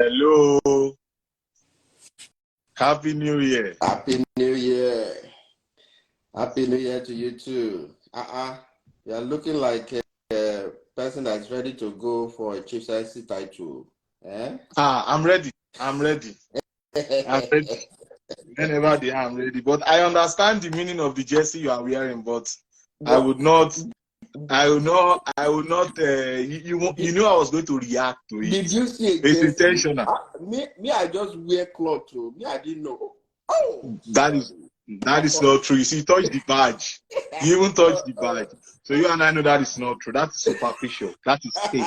Hello. Happy New Year. Happy New Year. Happy New Year to you too. You're looking like a person that's ready to go for a chief science title. Eh? I'm ready. I'm ready. I'm ready. Whenever they are, I'm ready. But I understand the meaning of the jersey you are wearing, but I would not. You know I was going to react to it. Did you see a It's jersey? intentional. Me, I just wear clothes too. Me, I didn't know. Oh, That is not true. You see, you touch the badge. You even touch the badge. So you and I know that is not true. That is superficial. That is fake.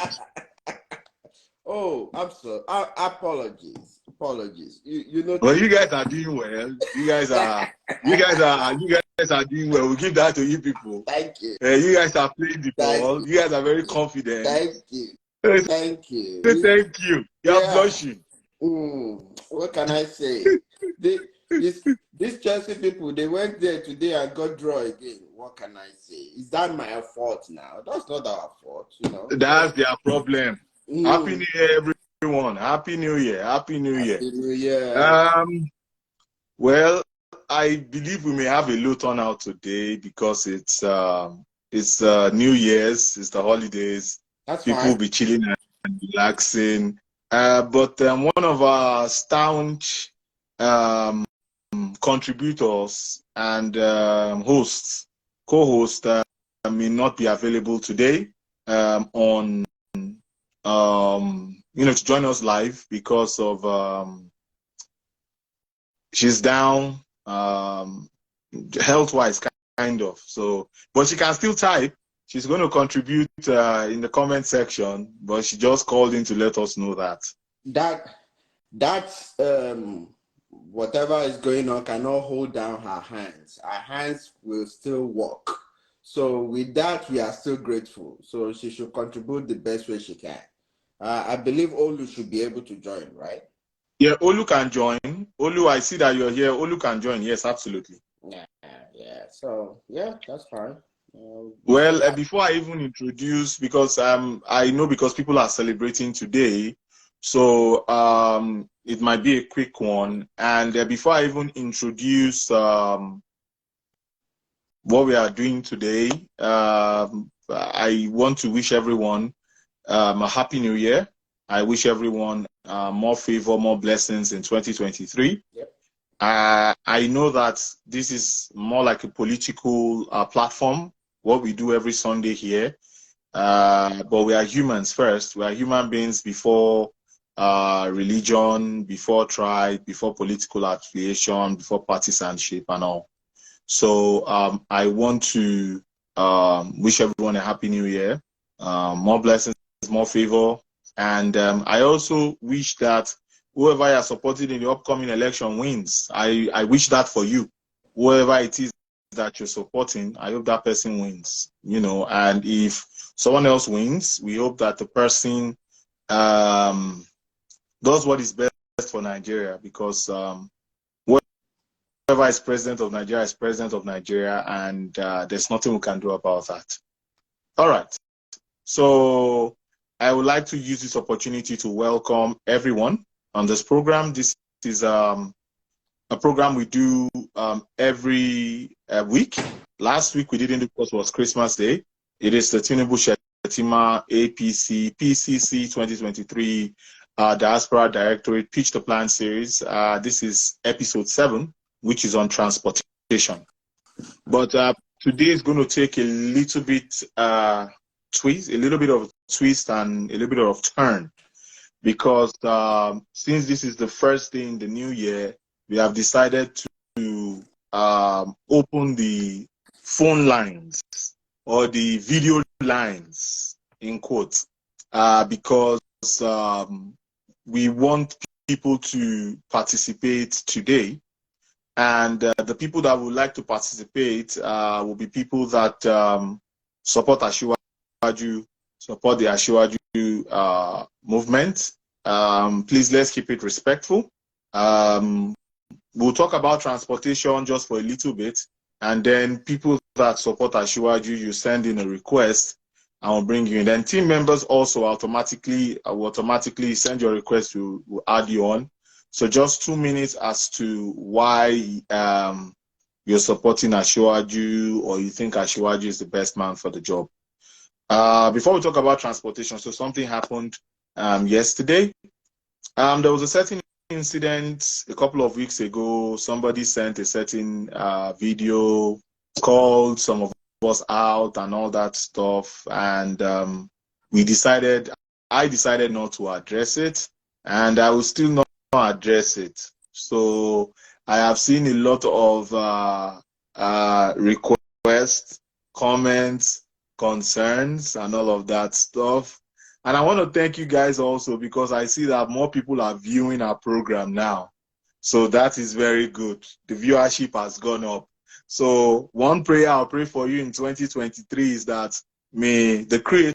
Oh, I'm sorry. Apologies. You know. Well, you guys are doing well. You guys are doing well. We'll give that to you people. Thank you. You guys are playing the ball. You guys are very confident. Thank you. Thank you. Thank you. You're blushing. What can I say? These Chelsea people, they went there today and got draw again. What can I say? Is that my fault now? That's not our fault, you know. That's their problem. Happy New Year, everyone. Happy New Year. Happy New Year. Happy New Year. Well, I believe we may have a low turnout today because it's New Year's, it's the holidays. That's People fine. will be chilling and relaxing. But one of our staunch contributors and co-hosts may not be available today to join us live because of she's down health-wise, kind of. So, but she can still type. She's going to contribute in the comment section, but she just called in to let us know that. That's whatever is going on cannot hold down her hands. Her hands will still work. So with that, we are still grateful. So she should contribute the best way she can. I believe Olu should be able to join, right? Yeah, Olu can join. Olu, I see that you're here. Olu can join. Yes, absolutely. Yeah. So, yeah, that's fine. Well, before I even introduce, because I know because people are celebrating today, so it might be a quick one. And before I even introduce what we are doing today, I want to wish everyone a happy new year. I wish everyone more favor, more blessings in 2023. Yep. I know that this is more like a political platform, what we do every Sunday here. But we are humans first. We are human beings before religion, before tribe, before political affiliation, before partisanship and all. So I want to wish everyone a happy new year, more blessings, more favor. And I also wish that whoever you are supporting in the upcoming election wins. I wish that for you. Whoever it is that you're supporting, I hope that person wins. And if someone else wins, we hope that the person does what is best for Nigeria, because whoever is president of Nigeria is president of Nigeria, and there's nothing we can do about that. All right. So I would like to use this opportunity to welcome everyone on this program. This is a program we do every week. Last week we didn't do because it was Christmas Day. It is the Tinubu, Shettima, APC, PCC 2023 Diaspora Directorate Pitch the Plan series. This is episode 7, which is on transportation. But today is going to take a little bit twist, a little bit of twist and a little bit of turn, because since this is the first day in the new year, we have decided to open the phone lines or the video lines in quotes, because we want people to participate today. And the people that would like to participate will be people that support Asiwaju, support the Asiwaju movement. Please, let's keep it respectful. We'll talk about transportation just for a little bit, and then people that support Asiwaju, you send in a request, I will bring you in. Then team members also will automatically send your request. We'll add you on. So just 2 minutes as to why you're supporting Asiwaju, or you think Asiwaju is the best man for the job. Before we talk about transportation, so something happened yesterday. There was a certain incident a couple of weeks ago. Somebody sent a certain video, called some of us out and all that stuff, and I decided not to address it, and I will still not address it. So I have seen a lot of requests, comments, concerns, and all of that stuff. And I want to thank you guys also, because I see that more people are viewing our program now. So that is very good. The viewership has gone up. So one prayer I'll pray for you in 2023 is that may the Creator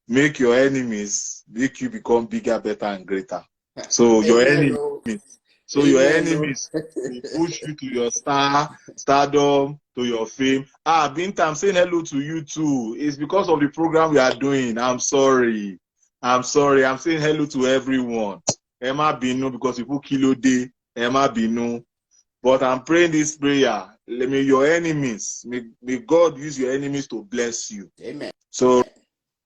make your enemies, make you become bigger, better, and greater. So your enemies, your enemies will push you to your stardom, to your fame. Binta, I'm saying hello to you too. It's because of the program we are doing. I'm sorry. I'm saying hello to everyone. Emma Binu, because people kilo day. Emma Binu. But I'm praying this prayer. May your enemies, may God use your enemies to bless you. Amen. So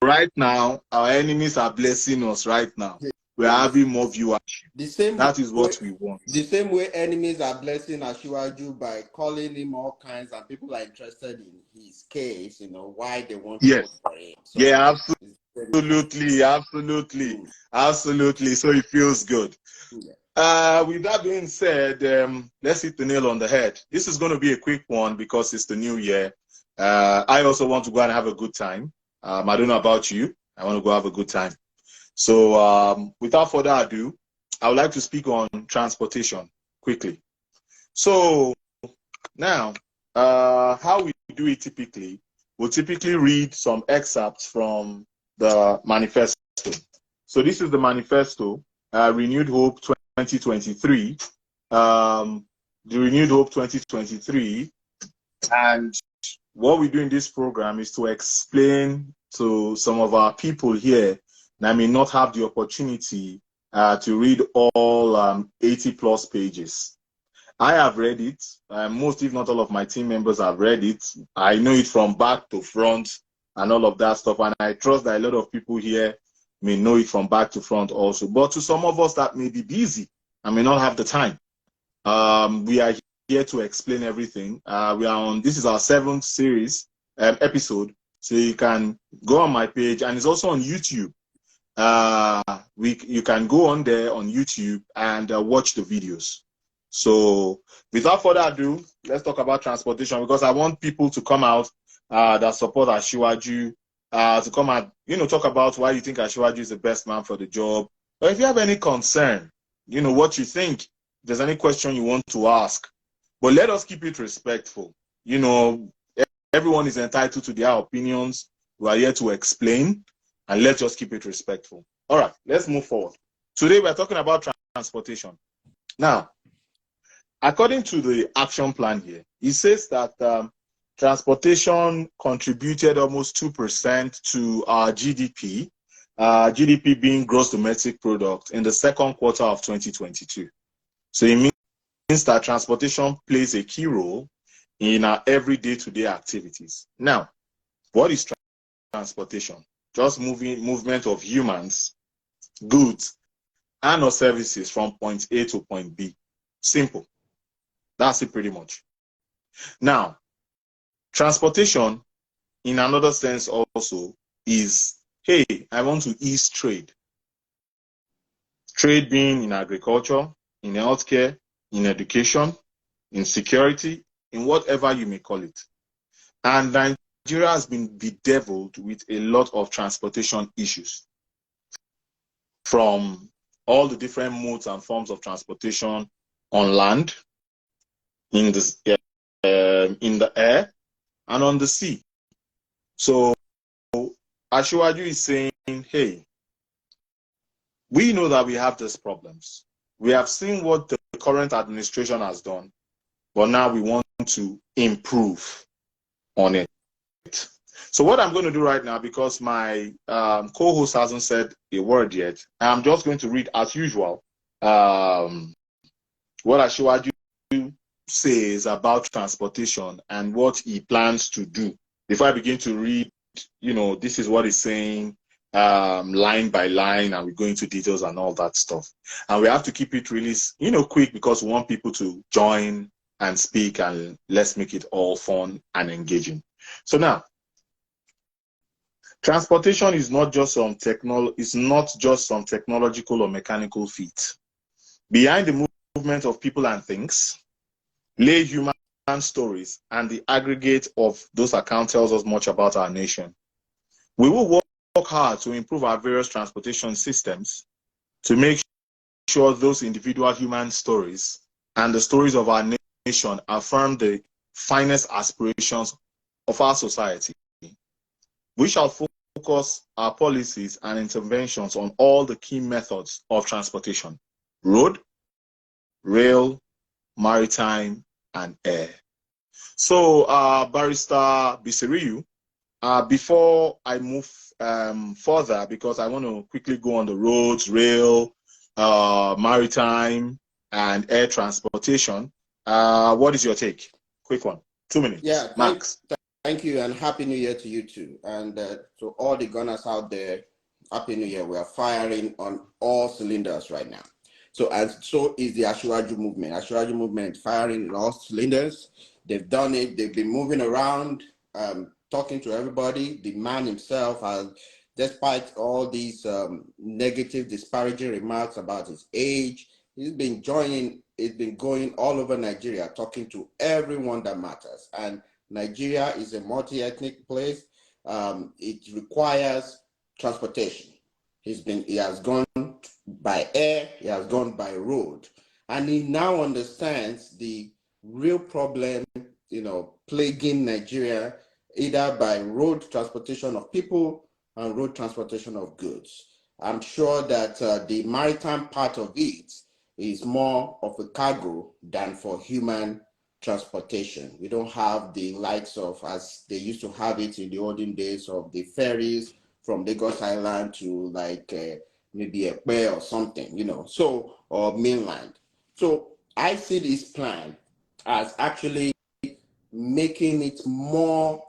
right now, our enemies are blessing us right now. We're having more viewership. That is what we want. The same way enemies are blessing Asiwaju by calling him all kinds, and people are interested in his case, why they want to vote for him. So yeah, absolutely. So it feels good. Yeah. With that being said, let's hit the nail on the head. This is going to be a quick one because it's the new year. I also want to go and have a good time. I don't know about you. I want to go have a good time. So without further ado, I would like to speak on transportation quickly. So now, how we do it typically, we'll typically read some excerpts from the manifesto. So this is the manifesto, Renewed Hope 2023, the Renewed Hope 2023, and what we do in this program is to explain to some of our people here that may not have the opportunity to read all 80 plus pages. I have read it. Most, if not all of my team members have read it. I know it from back to front and all of that stuff. And I trust that a lot of people here may know it from back to front also. But to some of us that may be busy and may not have the time, we are here to explain everything. This is our 7th series episode. So you can go on my page, and it's also on YouTube. You can go on there on YouTube and watch the videos. So without further ado, let's talk about transportation, because I want people to come out that support Asiwaju, to come out, talk about why you think Asiwaju is the best man for the job. But if you have any concern, what you think, if there's any question you want to ask, but let us keep it respectful. Everyone is entitled to their opinions. We are here to explain, and let's just keep it respectful. All right, let's move forward. Today we're talking about transportation. Now, according to the action plan here, it says that transportation contributed almost 2% to our GDP, GDP being gross domestic product, in the second quarter of 2022. So it means that transportation plays a key role in our everyday to-day activities. Now, what is transportation? Just movement of humans, goods, and or services from point A to point B. Simple. That's it pretty much. Now, transportation, in another sense also, is, hey, I want to ease trade. Trade being in agriculture, in healthcare, in education, in security, in whatever you may call it. And Nigeria has been bedeviled with a lot of transportation issues, from all the different modes and forms of transportation on land, in the air, and on the sea. So Asiwaju is saying, hey, we know that we have these problems. We have seen what the current administration has done, but now we want to improve on it. So what I'm going to do right now, because my co-host hasn't said a word yet, I'm just going to read as usual what Asiwaju says about transportation and what he plans to do. Before I begin to read, this is what he's saying line by line, and we go into details and all that stuff. And we have to keep it really, quick, because we want people to join and speak, and let's make it all fun and engaging. So now, transportation is not just some technological or mechanical feat. Behind the movement of people and things lay human stories, and the aggregate of those accounts tells us much about our nation. We will work hard to improve our various transportation systems to make sure those individual human stories and the stories of our nation affirm the finest aspirations of our society. We shall focus our policies and interventions on all the key methods of transportation: road, rail, maritime, and air. So, Barrister Bisiriyu, before I move further, because I want to quickly go on the roads, rail, maritime, and air transportation, what is your take? Quick one, 2 minutes, Yeah, max. Thank you, and Happy New Year to you too. And to all the gunners out there, Happy New Year. We are firing on all cylinders right now. So is the Asiwaju movement. Asiwaju movement firing on all cylinders. They've done it. They've been moving around, talking to everybody. The man himself has, despite all these negative, disparaging remarks about his age, he's been going all over Nigeria, talking to everyone that matters. And Nigeria is a multi-ethnic place. It requires transportation. He has gone by air, he has gone by road, and he now understands the real problem, plaguing Nigeria, either by road transportation of people and road transportation of goods. I'm sure that the maritime part of it is more of a cargo than for human transportation. We don't have the likes of, as they used to have it in the olden days, of the ferries from Lagos Island to maybe a bay or something, or mainland. So I see this plan as actually making it more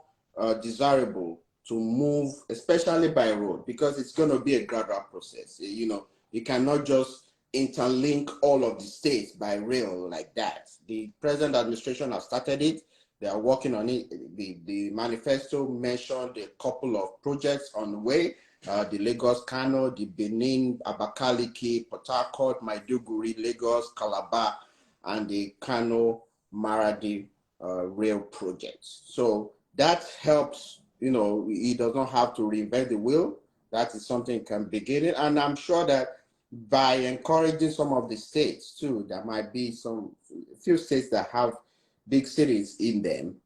desirable to move, especially by road, because it's going to be a gradual process. You cannot just interlink all of the states by rail like that. The present administration has started it. They are working on it. The manifesto mentioned a couple of projects on the way. The Lagos Kano, the Benin, Abakaliki, Port Harcourt, Maiduguri, Lagos, Calabar, and the Kano Maradi rail projects. So that helps, he does not have to reinvent the wheel. That is something can begin it. And I'm sure that by encouraging some of the states too, there might be few states that have big cities in them,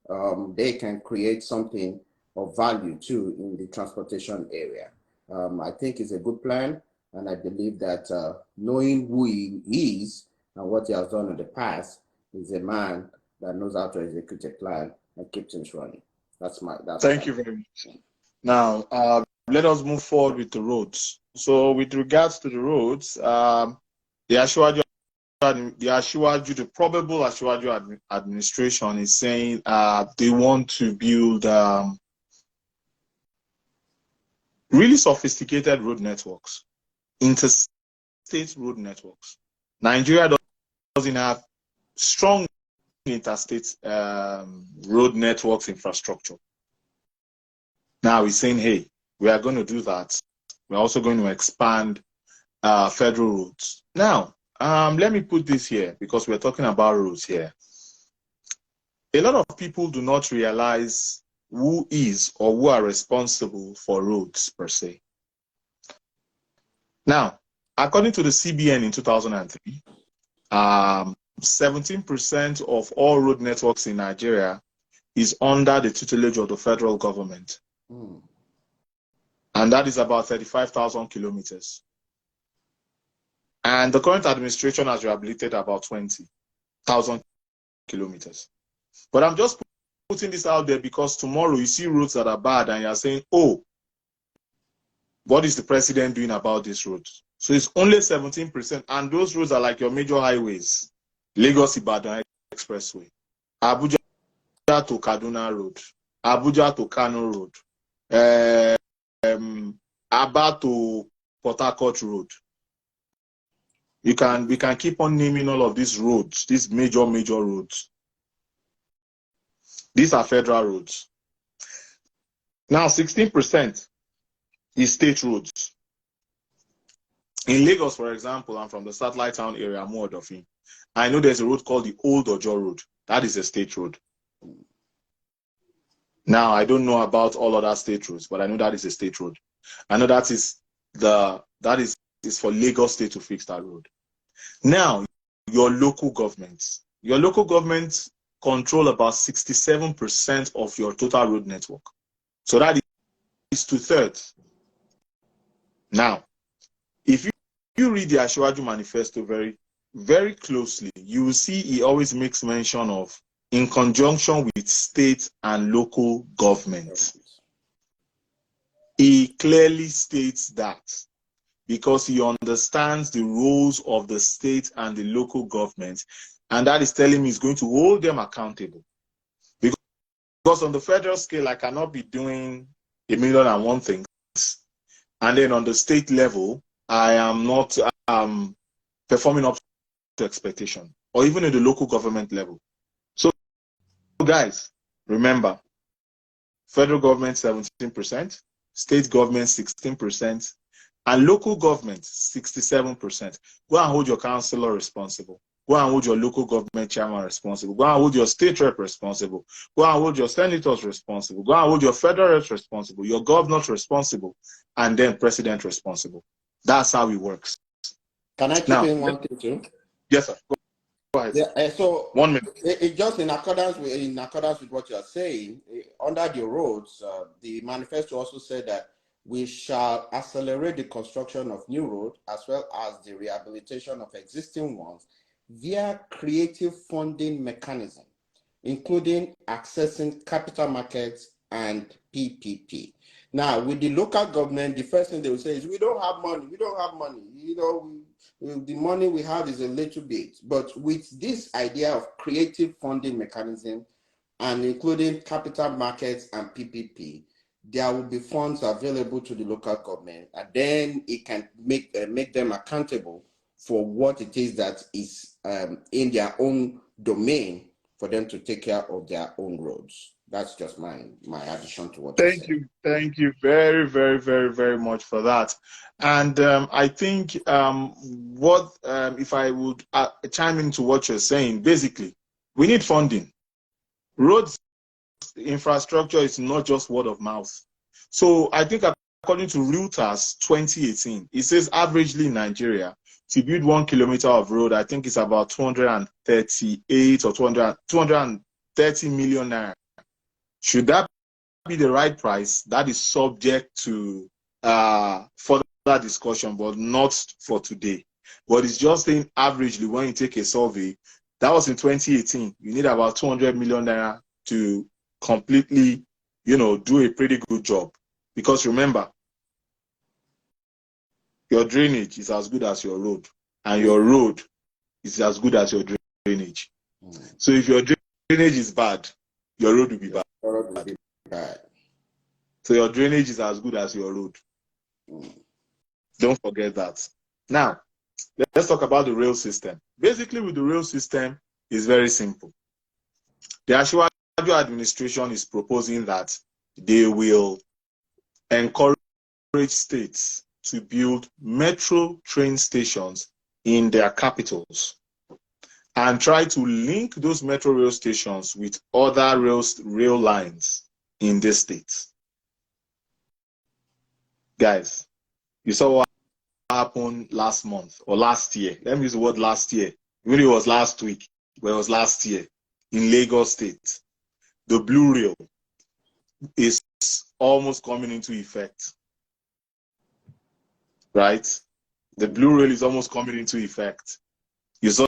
they can create something of value too in the transportation area. I think it's a good plan, and I believe that knowing who he is and what he has done in the past, is a man that knows how to execute a plan and keep things running. Thank you very much. Now, let us move forward with the roads. So, with regards to the roads, the probable Asiwaju administration is saying they want to build really sophisticated road networks, interstate road networks. Nigeria doesn't have strong interstate road networks infrastructure. Now he's saying, hey, we are going to do that. We're also going to expand federal roads. Now, let me put this here, because we're talking about roads here. A lot of people do not realize who is or who are responsible for roads per se. Now, according to the CBN in 2003, 17% of all road networks in Nigeria is under the tutelage of the federal government. And that is about 35,000 kilometers. And the current administration has rehabilitated about 20,000 kilometers. But I'm just putting this out there because tomorrow you see roads that are bad and you're saying, oh, what is the president doing about these roads? So it's only 17%, and those roads are like your major highways. Lagos-Ibadan Expressway, Abuja to Kaduna Road, Abuja to Kano Road, Aba to Port Harcourt Road. We can keep on naming all of these roads, these major roads. These are federal roads. Now, 16% is state roads. In Lagos, for example, I'm from the satellite town area, Muodofin. I know there's a road called the Old Ojo Road. That is a state road. Now, I don't know about all other state roads, but I know that is a state road. I know that is for Lagos State to fix that road. Now, your local governments control about 67% of your total road network. So that is 2/3. Now, if you read the Asiwaju Manifesto very, very closely, you will see he always makes mention of in conjunction with state and local government. He clearly states that because he understands the roles of the state and the local government, and that is telling me he's going to hold them accountable. Because on the federal scale, I cannot be doing 1,000,001 things, and then on the state level, I am not performing up to expectation, or even at the local government level. So, guys, remember, federal government 17%, state government 16%, and local government 67%. Go and hold your councillor responsible. Go and hold your local government chairman responsible. Go and hold your state rep responsible. Go and hold your senators responsible. Go and hold your federal reps responsible, your governors responsible, and then president responsible. That's how it works. Can I chip in one thing too? Yes, sir. Go ahead. Yeah, so 1 minute. It just in accordance with what you are saying, under the roads, the manifesto also said that we shall accelerate the construction of new roads as well as the rehabilitation of existing ones via creative funding mechanism, including accessing capital markets and PPP. Now, with the local government, the first thing they will say is, we don't have money. We don't have money. You know, the money we have is a little bit. But with this idea of creative funding mechanism and including capital markets and PPP, there will be funds available to the local government, and then it can make them accountable for what it is that is in their own domain for them to take care of their own roads. That's just my addition to what you said. Thank you very, very, very, very much for that. And I think if I would chime into what you're saying, basically, we need funding. Roads infrastructure is not just word of mouth. So I think according to Reuters 2018, it says averagely in Nigeria, to build 1 kilometer of road, I think it's about 238 or 230 million naira. Should that be the right price? That is subject to further discussion, but not for today. But it's just saying averagely, when you take a survey, that was in 2018, you need about 200 million naira to completely, do a pretty good job. Because remember, your drainage is as good as your road, and your road is as good as your drainage. So if your drainage is bad, your road will be bad. So your drainage is as good as your road. Don't forget that. Now, let's talk about the rail system. Basically, with the rail system, it's very simple. The Asiwaju administration is proposing that they will encourage states to build metro train stations in their capitals and try to link those metro rail stations with other rail lines in the states. Guys, you saw what happened last month or last year. Let me use the word last year. Maybe it was last week, but it was last year in Lagos State. The Blue Rail is almost coming into effect. Right? The Blue Rail is almost coming into effect. You saw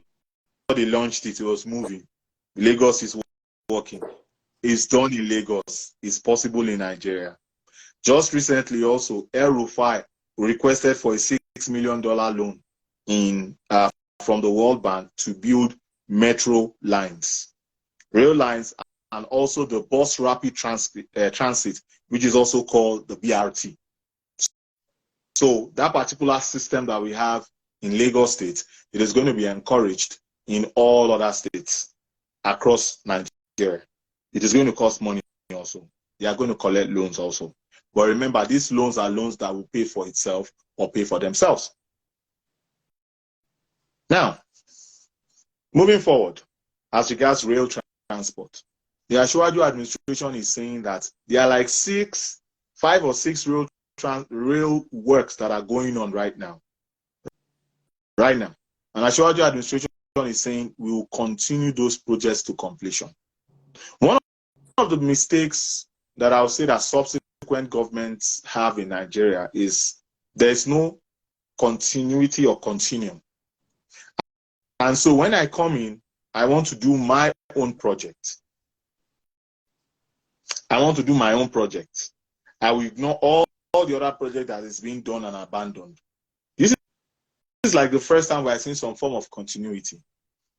they launched it, it was moving. Lagos is working. is done in Lagos is possible in Nigeria. Just recently also, El Rufai requested for a $6 million loan from the World Bank to build metro lines, rail lines, and also the bus rapid transit, which is also called the BRT. So that particular system that we have in Lagos State, it is going to be encouraged in all other states across Nigeria. It is going to cost money also. They are going to collect loans also. But remember, these loans are loans that will pay for itself or pay for themselves. Now, moving forward, as regards rail transport, the Ashwaju administration is saying that there are like 5 or 6 rail works that are going on right now. And Ashwaju administration is saying we will continue those projects to completion. One of the mistakes that I would say that subsequent governments have in Nigeria is there is no continuity or continuum. And so when I come in, I want to do my own project. I will ignore all the other projects that is being done and abandoned. This is like the first time we're seeing some form of continuity.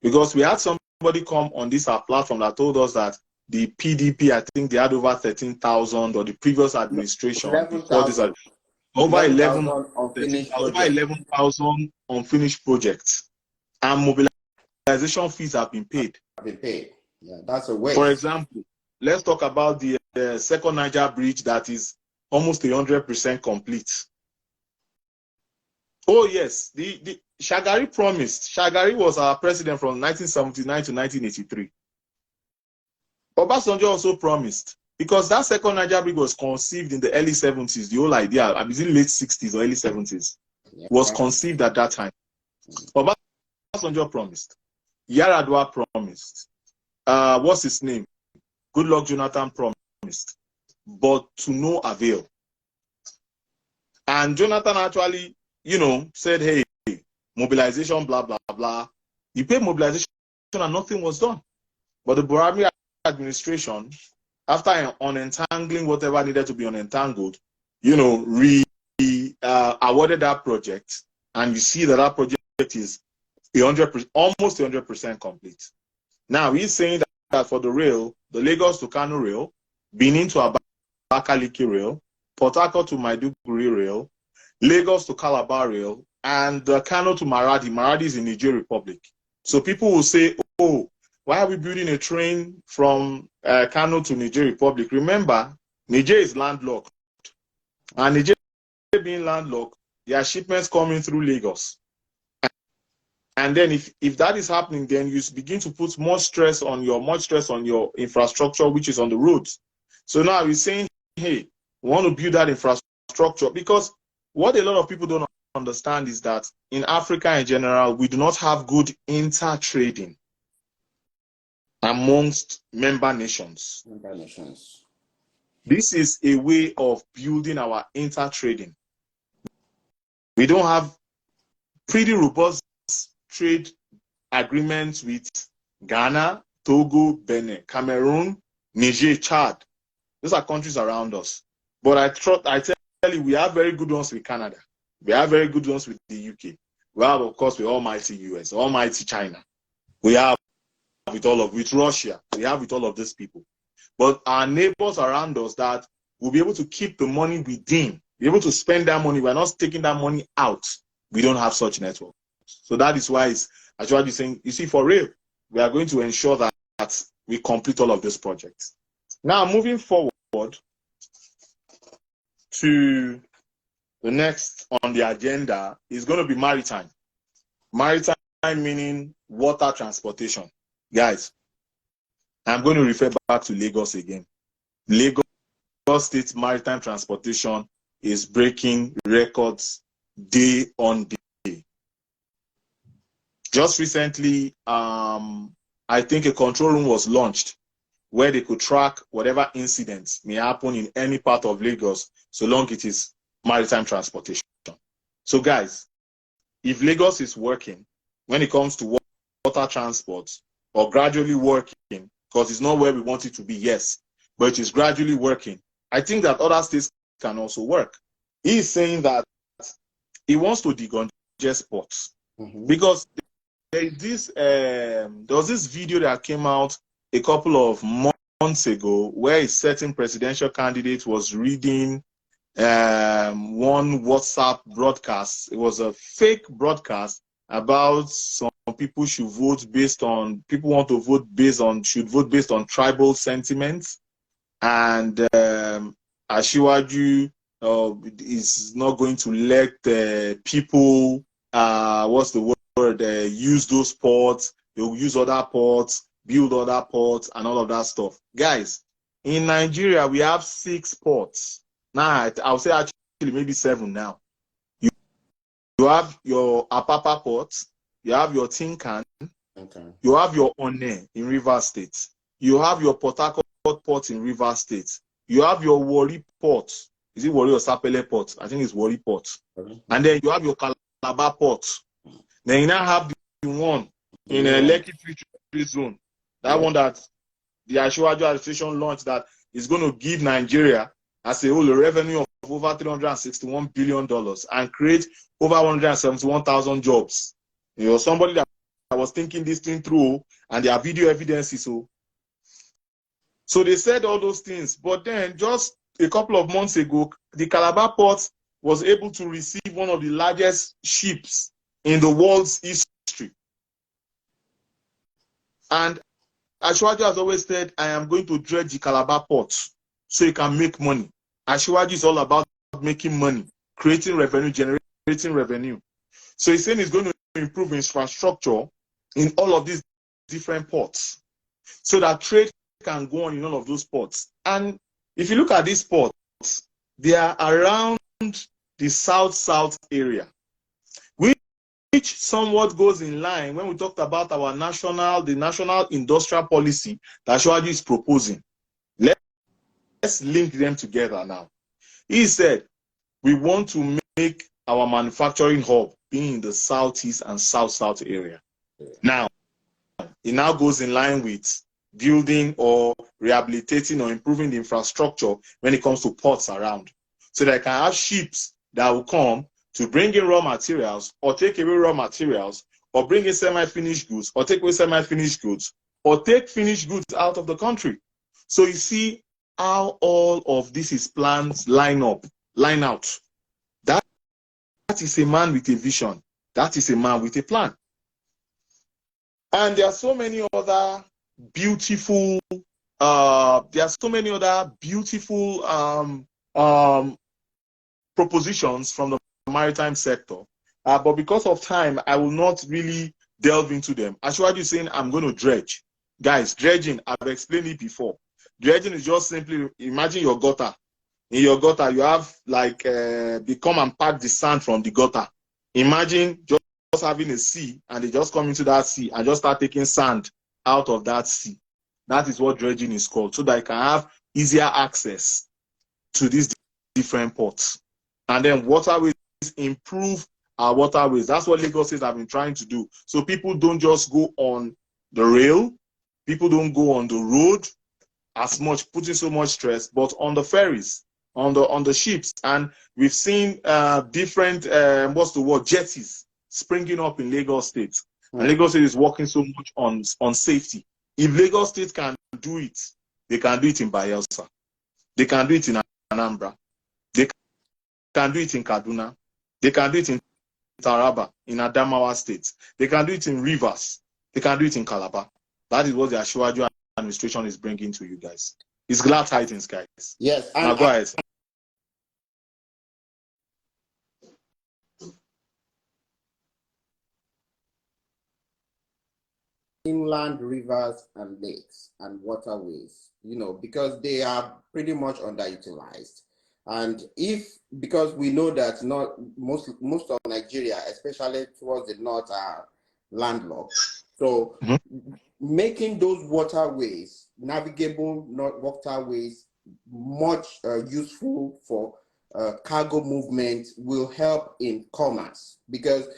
Because we had somebody come on this our platform that told us that the PDP, I think they had over 13,000, or the previous administration, before this, over 11,000 unfinished projects. And mobilization fees have been paid. Yeah, that's a waste. For example, let's talk about the second Niger bridge that is almost 100% complete. Oh yes, the Shagari promised. Shagari was our president from 1979 to 1983. Obasanjo also promised, because that second Niger bridge was conceived in the early 70s. The whole idea, I mean, late 60s or early 70s, was conceived at that time. Obasanjo promised. Yaradua promised. What's his name? Goodluck Jonathan promised, but to no avail. And Jonathan actually, said, hey, mobilization, blah, blah, blah. You pay mobilization and nothing was done. But the Buhari administration, after unentangling whatever needed to be unentangled, awarded that project. And you see that project is 100%, almost 100% complete. Now, he's saying that for the rail, the Lagos to Kano rail, Benin to Abakaliki rail, Port Harcourt to Maiduguri rail, Lagos to Calabar rail, and Kano to Maradi. Maradi is in Niger Republic. So people will say, oh, why are we building a train from Kano to Niger Republic? Remember, Niger is landlocked. And Niger being landlocked, there are shipments coming through Lagos. And then if that is happening, then you begin to put more stress on your infrastructure, which is on the roads. So now we're saying, hey, we want to build that infrastructure, because what a lot of people don't understand is that in Africa in general, we do not have good inter-trading amongst member nations. This is a way of building our inter-trading. We don't have pretty robust trade agreements with Ghana, Togo, Benin, Cameroon, Niger, Chad. Those are countries around us. But I tell you, we have very good ones with Canada. We have very good ones with the UK. We have, of course, with almighty US, almighty China. We have with Russia. We have with all of these people. But our neighbors around us that will be able to keep the money within, be able to spend that money. We're not taking that money out. We don't have such network. So that is why it's actually saying, you see, for real, we are going to ensure that we complete all of these projects. Now, moving forward to the next on the agenda is going to be maritime. Maritime meaning water transportation. Guys, I'm going to refer back to Lagos again. Lagos State maritime transportation is breaking records day on day. Just recently, I think a control room was launched where they could track whatever incidents may happen in any part of Lagos, so long it is maritime transportation. So guys, if Lagos is working when it comes to water transport, or gradually working because it's not where we want it to be, yes, but it is gradually working. I think that other states can also work. He is saying that he wants to decongest ports because there was this video that came out a couple of months ago where a certain presidential candidate was reading one WhatsApp broadcast. It was a fake broadcast about some people should vote based on, people want to vote based on, should vote based on tribal sentiments. And Asiwaju is not going to let people, what's the word, use those ports. They'll use other ports, build other ports, and all of that stuff. Guys, in Nigeria, we have 6 ports. Now, I'll say actually maybe 7 now. You have your Apapa port, you have your Tinkan, you have your One in Rivers State, you have your Port Harcourt port in Rivers State, you have your Warri port. Is it Warri or Sapele port? I think it's Warri port. And then you have your Calabar port. Then you now have the one in Lekki Free Trade Zone. That one that the Asiwaju administration launched, that is going to give Nigeria as a whole a revenue of over $361 billion and create over 171,000 jobs. You know, somebody that was thinking this thing through, and their video evidence is so they said all those things, but then just a couple of months ago, the Calabar port was able to receive one of the largest ships in the world's history. And Asiwaju has always said, I am going to dredge the Calabar port so you can make money. Asiwaju is all about making money, creating revenue, generating revenue. So he's saying he's going to improve infrastructure in all of these different ports so that trade can go on in all of those ports. And if you look at these ports, they are around the south area, which somewhat goes in line when we talked about our the national industrial policy that Asiwaju is proposing. Let's link them together now. He said, we want to make our manufacturing hub being in the southeast and south area. Now, it now goes in line with building or rehabilitating or improving the infrastructure when it comes to ports around. So that I can have ships that will come to bring in raw materials or take away raw materials or bring in semi-finished goods or take away semi-finished goods or take finished goods out of the country. So you see how all of this is plans line out. That is a man with a vision. That is a man with a plan. And there are so many other beautiful propositions from the maritime sector. But because of time, I will not really delve into them. Asiwaju is saying, I'm going to dredge. Guys, dredging, I've explained it before. Dredging is just simply, imagine your gutter. In your gutter, you have like, they come and pack the sand from the gutter. Imagine just having a sea, and they just come into that sea and just start taking sand out of that sea. That is what dredging is called, so that I can have easier access to these different ports. And then waterways, improve our waterways. That's what Lagos State have been trying to do. So people don't just go on the rail, people don't go on the road as much, putting so much stress, but on the ferries, on the ships. And we've seen different, jetties springing up in Lagos State. And Lagos State is working so much on safety. If Lagos State can do it, they can do it in Bayelsa. They can do it in Anambra. They can do it in Kaduna. They can do it in Taraba, in Adamawa State. They can do it in Rivers. They can do it in Calabar. That is what the Asiwaju administration is bringing to you guys. It's glad tidings, guys. Yes. Now go ahead. Inland rivers and lakes and waterways, because they are pretty much underutilized. And because we know that not most of Nigeria, especially towards the north, are landlocked. So making those waterways, navigable waterways, much useful for cargo movement will help in commerce, because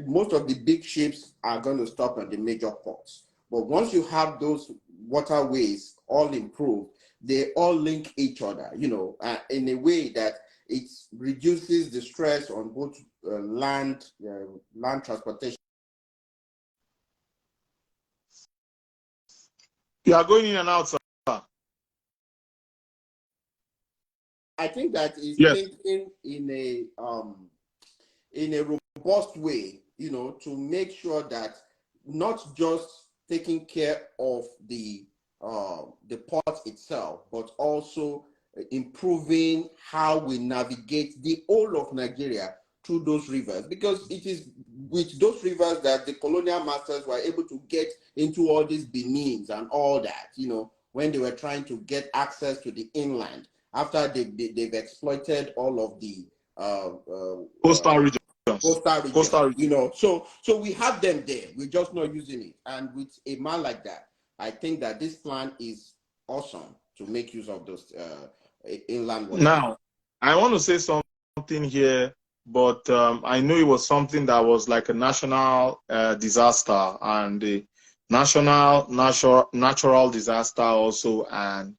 most of the big ships are going to stop at the major ports. But once you have those waterways all improve, they all link each other, you know, in a way that it reduces the stress on both land transportation. You are going in and out, sir. I think that is Yes. thinking in a robust way, you know, to make sure that not just taking care of the port itself, but also improving how we navigate the whole of Nigeria through those rivers, because it is with those rivers that the colonial masters were able to get into all these Benins and all that, you know, when they were trying to get access to the inland after they've exploited all of the Coastal regions. Coastal region, you know. So we have them there. We're just not using it. And with a man like that, I think that this plan is awesome to make use of those inland waters. Now, I want to say something here, but I know it was something that was like a national disaster, and a natural disaster also, and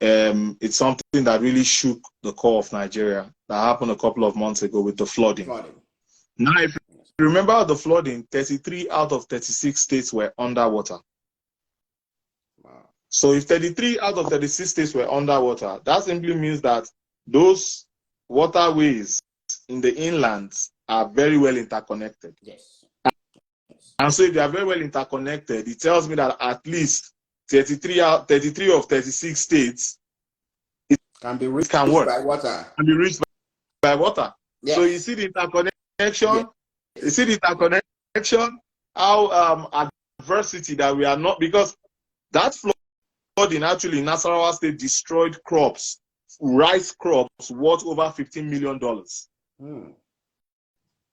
it's something that really shook the core of Nigeria. That happened a couple of months ago with the flooding. Now, if you remember the flooding, 33 out of 36 states were underwater. Wow. So if 33 out of 36 states were underwater, that simply means that those waterways in the inlands are very well interconnected. Yes. And so if they are very well interconnected, it tells me that at least 33 of 36 states can be reached by water. Can be reached by water. Yes. So you see the interconnection. Yes. You see the interconnection. How adversity that we are not, because that flooding actually in Nasarawa State destroyed crops, rice crops worth over $15 million.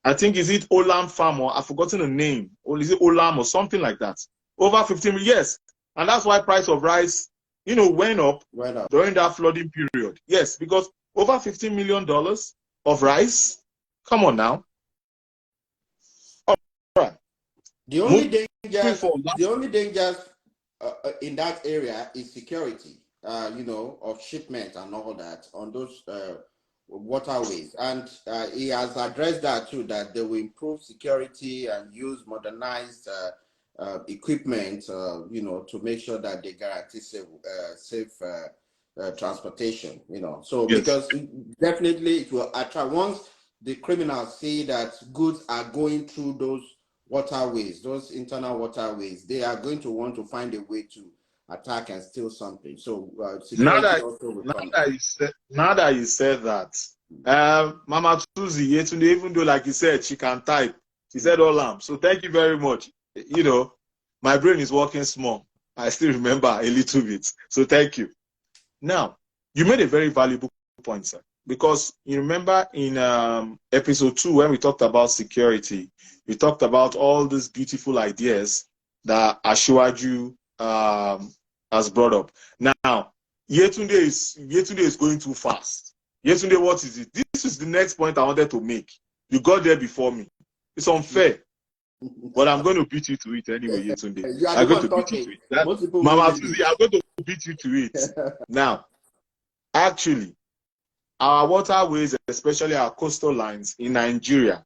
I think, is it Olam Farm, or I've forgotten the name, or is it Olam or something like that? Over 15 million, yes. And that's why price of rice, you know, went up during that flooding period. Yes, because over $15 million of rice. Come on now. All right. The only danger in that area is security, you know, of shipment and all that on those waterways. And he has addressed that too, that they will improve security and use modernized equipment, you know, to make sure that they guarantee safe transportation, you know. So yes. Because definitely it will attract, once the criminals see that goods are going through those waterways, those internal waterways, they are going to want to find a way to attack and steal something. So now that you said that, Mama Tuzi, even though like you said she can type, she said Olam. So thank you very much. You know, my brain is working small. I still remember a little bit. So thank you. Now, you made a very valuable point, sir, because you remember in episode 2 when we talked about security, we talked about all these beautiful ideas that Asiwaju has brought up. Now, Yetunde is going too fast. Yetunde, what is it? This is the next point I wanted to make. You got there before me. It's unfair. But I'm going to beat you to it anyway, Yetunde. I'm going to beat you to it. Mama Susie, I'm going to beat you to it. Now, actually, our waterways, especially our coastal lines in Nigeria,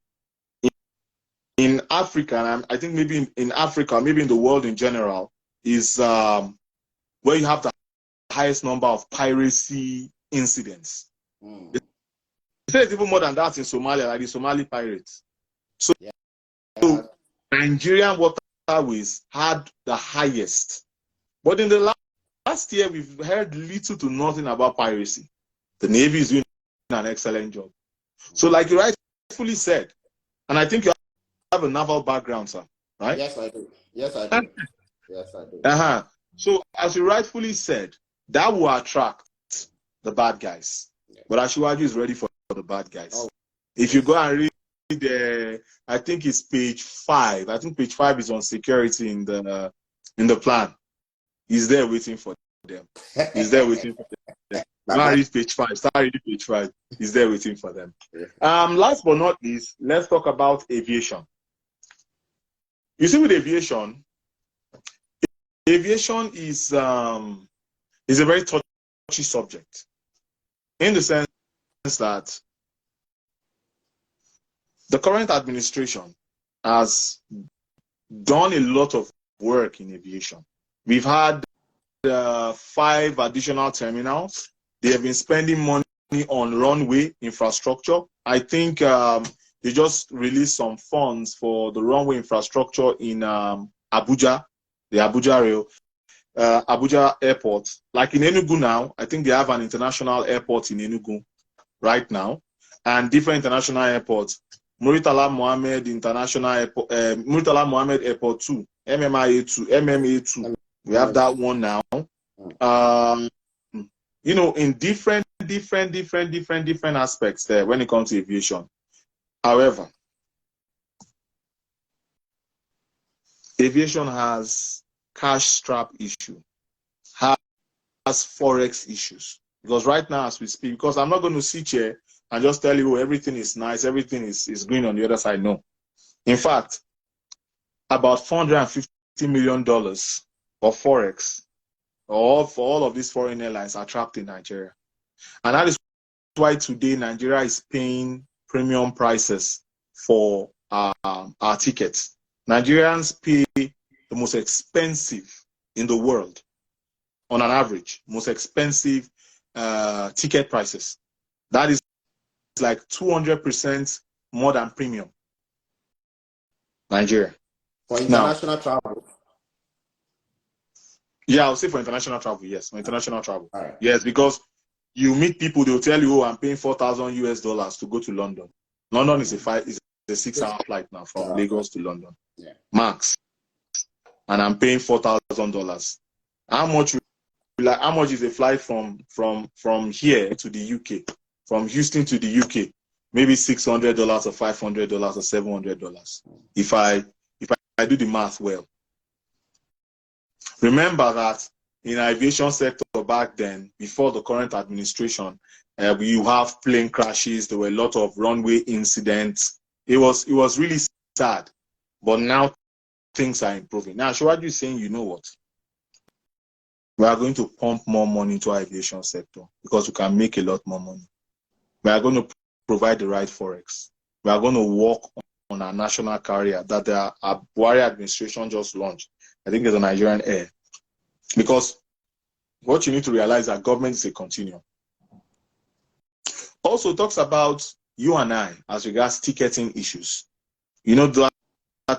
in Africa, and I think maybe in Africa, maybe in the world in general, is where you have the highest number of piracy incidents. They say it's even more than that in Somalia, like the Somali pirates. So, so Nigerian waterways had the highest. But in the last year, we've heard little to nothing about piracy. The Navy is doing an excellent job. So like you rightfully said, and I think you have a naval background, sir, right? Yes, I do. Yes, I do. Yes, I do. So as you rightfully said, that will attract the bad guys. Yeah. But Asiwaju is ready for the bad guys. Oh. If you go and read I think it's page 5. I think page 5 is on security in the plan. He's there waiting for them. He's there waiting for them. Read page 5. Start reading page 5. He's there waiting for them. Last but not least, let's talk about aviation. You see, with aviation, aviation is a very touchy subject in the sense that the current administration has done a lot of work in aviation. We've had 5 additional terminals. They have been spending money on runway infrastructure. I think they just released some funds for the runway infrastructure in Abuja, the Abuja Rail, Abuja Airport. Like in Enugu now, I think they have an international airport in Enugu right now, and different international airports. Muritala Mohammed International Airport, Muritala Mohammed Airport 2, MMA 2. We have that one now. You know, in different aspects there when it comes to aviation. However, aviation has cash strap issue, has forex issues. Because right now as we speak, because I'm not going to sit here and just tell you, oh, everything is nice, everything is green on the other side. No. In fact, about $450 million of forex or for all of these foreign airlines are trapped in Nigeria. And that is why today Nigeria is paying premium prices for our tickets. Nigerians pay the most expensive in the world, on an average, most expensive ticket prices. That is like 200% more than premium. Nigeria. For international travel. Yeah, I'll say for international travel, yes. For international travel. All right. Yes, because you meet people, they'll tell you, oh, I'm paying $4,000 to go to London. London is a 6-hour flight now from Lagos to London. Yeah. Max. And I'm paying $4,000. How much is a flight from here to the UK? From Houston to the UK? Maybe $600 or $500 or $700. If I do the math well. Remember that in the aviation sector back then, before the current administration, you have plane crashes. There were a lot of runway incidents. It was really sad, but now things are improving. Now, Shawaju is saying, you know what? We are going to pump more money into our aviation sector because we can make a lot more money. We are going to provide the right forex. We are going to work on a national carrier that the Buhari administration just launched. I think it's a Nigerian Air. Because what you need to realize is that government is a continuum. Also talks about you and I as regards ticketing issues. You know that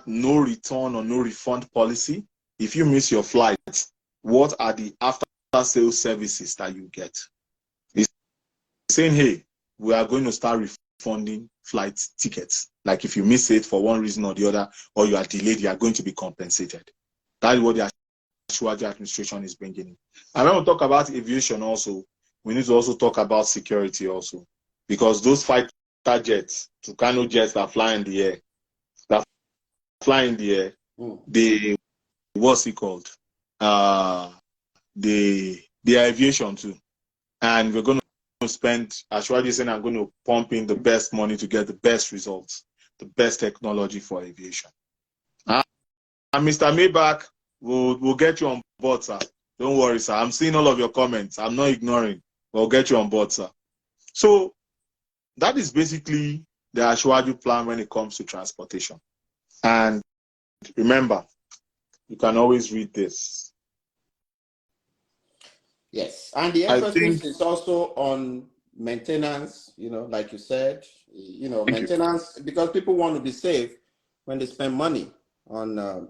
no return or no refund policy. If you miss your flight, what are the after-sales services that you get? It's saying, hey, we are going to start refunding flight tickets. Like if you miss it for one reason or the other, or you are delayed, you are going to be compensated. That is what the Ashwaji administration is bringing in. And when we talk about aviation also, we need to also talk about security also. Because those fighter jets, Tucano jets that fly in the air, they, what's it called? The aviation too. And we're going to spend, Ashwaji saying, I'm going to pump in the best money to get the best results, the best technology for aviation. And Mr. Maybach, we'll get you on board, sir. Don't worry, sir. I'm seeing all of your comments. I'm not ignoring. We'll get you on board, sir. So that is basically the Ashwaju plan when it comes to transportation. And remember, you can always read this. Yes, and the emphasis is also on maintenance, you know, like you said, you know, maintenance, because people want to be safe when they spend money on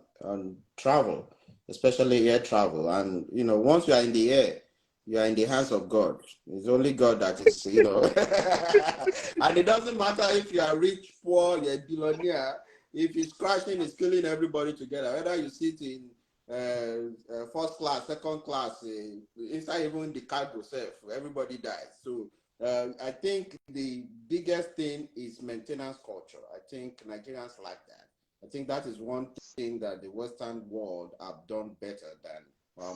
travel, especially air travel. And, you know, once you are in the air, you are in the hands of God. It's only God that is, you know. And it doesn't matter if you are rich, poor, you're a billionaire. If it's crashing, it's killing everybody together. Whether you sit in first class, second class, inside even the cargo self, everybody dies. So I think the biggest thing is maintenance culture. I think Nigerians like that. I think that is one thing that the Western world have done better than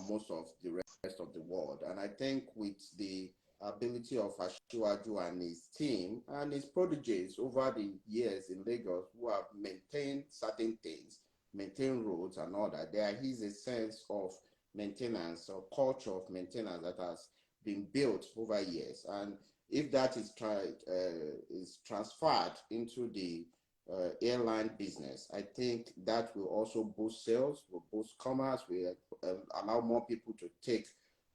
most of the rest of the world. And I think with the ability of Ashwaju and his team and his prodigies over the years in Lagos who have maintained certain things, maintain roads and all that, there is a sense of maintenance or culture of maintenance that has been built over years. And if that is transferred into the airline business, I think that will also boost sales, will boost commerce, will allow more people to take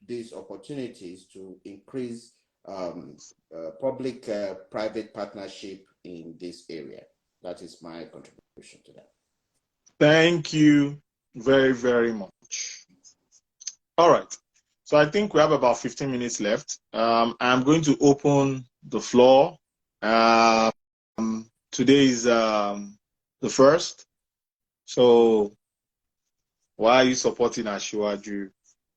these opportunities to increase public-private partnership in this area. That is my contribution to that. Thank you very, very much. All right. So I think we have about 15 minutes left. I'm going to open the floor. Today is the 1st. So why are you supporting Asiwaju?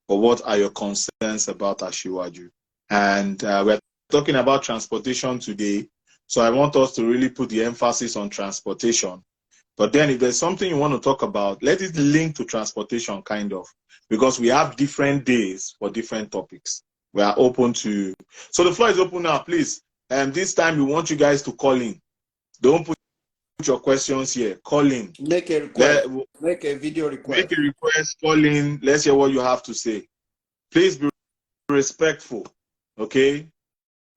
Or what are your concerns about Asiwaju? And we're talking about transportation today. So I want us to really put the emphasis on transportation. But then if there's something you want to talk about, let it link to transportation, kind of, because we have different days for different topics. We are open to, so the floor is open now, please. And this time we want you guys to call in. Don't put your questions here. Call in. Make a request. Make a video request. Make a request, call in. Let's hear what you have to say. Please be respectful, okay?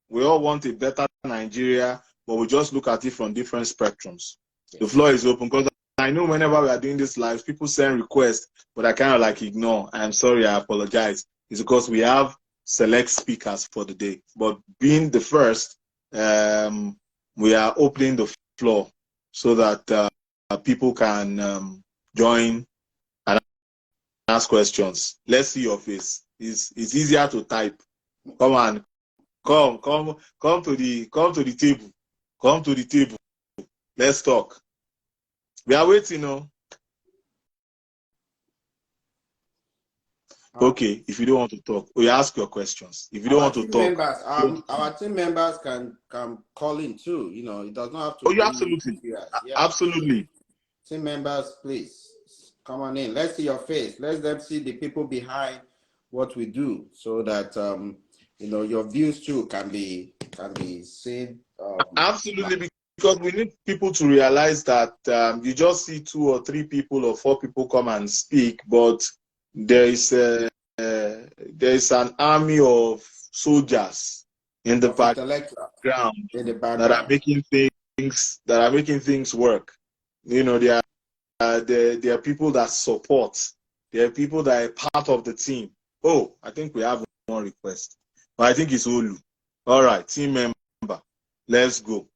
We all want a better Nigeria, but we just look at it from different spectrums. The floor is open, because I know whenever we are doing this live, people send requests, but I kind of like ignore. I'm sorry, I apologize. It's because we have select speakers for the day. But being the first, we are opening the floor so that people can join and ask questions. Let's see your face. It's easier to type. Come on, come to the table. Come to the table. Let's talk. We are waiting, no? Okay, if you don't want to talk, we ask your questions. If you don't want to talk, our team members can call in too. You know, it does not have to. Oh, yeah, absolutely, yeah. Absolutely. Team members, please come on in. Let's see your face. Let them see the people behind what we do, so that you know, your views too can be seen. Absolutely, because we need people to realize that you just see 2 or 3 people or 4 people come and speak, but there is an army of soldiers in the background that are making things work. You know, there are people that support. There are people that are part of the team. Oh, I think we have one request, but I think it's Olu. All right, team member, let's go.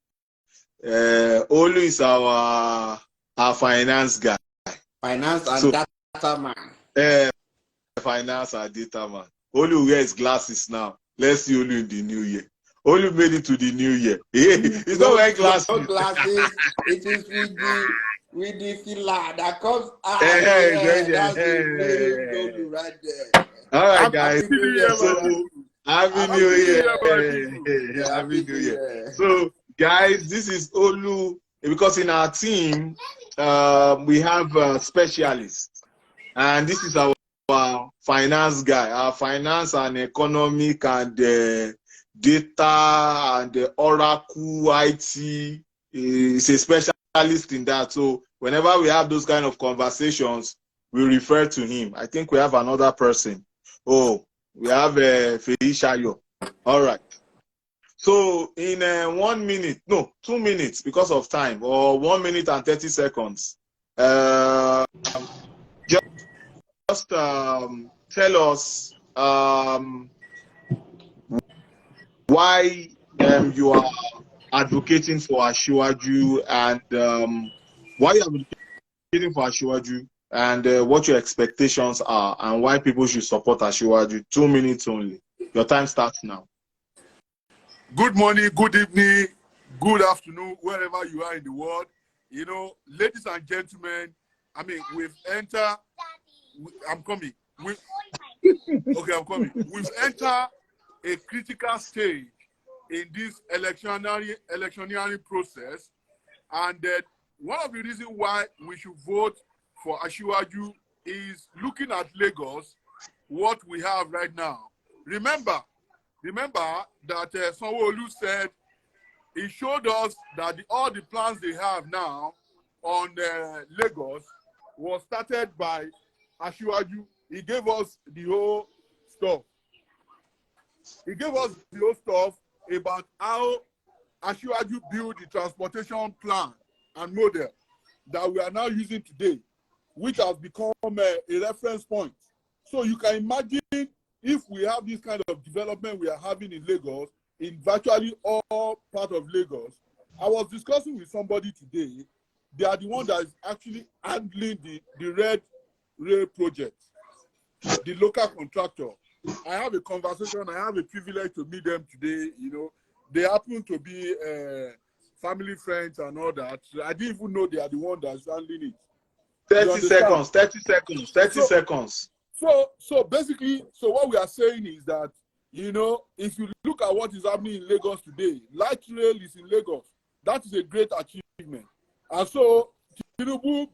Olu is our finance guy. Finance and data man. Finance and data man. Olu wears glasses now. Let's see Olu in the new year. Olu made it to the new year. He's not wearing glasses. No glasses. It is with the filler that comes out. That's the Olu right there. All right, guys. Happy New Year. Happy New Year. So, guys, this is Olu, because in our team, we have specialists. And this is our finance guy, our finance and economic and data and Oracle IT is a specialist in that. So whenever we have those kind of conversations, we refer to him. I think we have another person. Oh, we have Feishayo. All right. So in 1 minute, no, 2 minutes because of time, or 1 minute and 30 seconds, just tell us why you are advocating for Asiwaju, and why you are advocating for Asiwaju, and what your expectations are, and why people should support Asiwaju. 2 minutes only. Your time starts now. Good morning, good evening, good afternoon, wherever you are in the world. You know, ladies and gentlemen, I mean, we've entered. I'm coming. Okay, I'm coming. We've entered a critical stage in this electioneering process, and one of the reasons why we should vote for Asiwaju is looking at Lagos, what we have right now. Remember that Sanwo-Olu said he showed us that all the plans they have now on Lagos was started by Asiwaju he gave us the whole stuff. He gave us the whole stuff about how Asiwaju built the transportation plan and model that we are now using today, which has become a reference point. So you can imagine if we have this kind of development we are having in Lagos, in virtually all part of Lagos. I was discussing with somebody today. They are the one that is actually handling the Red Rail project, the local contractor. I have a conversation. I have a privilege to meet them today. You know, they happen to be family friends and all that. I didn't even know they are the one that's handling it. 30 seconds, 30 seconds, 30 seconds. So basically, so what we are saying is that, you know, if you look at what is happening in Lagos today, light rail is in Lagos. That is a great achievement. And so, Tinubu,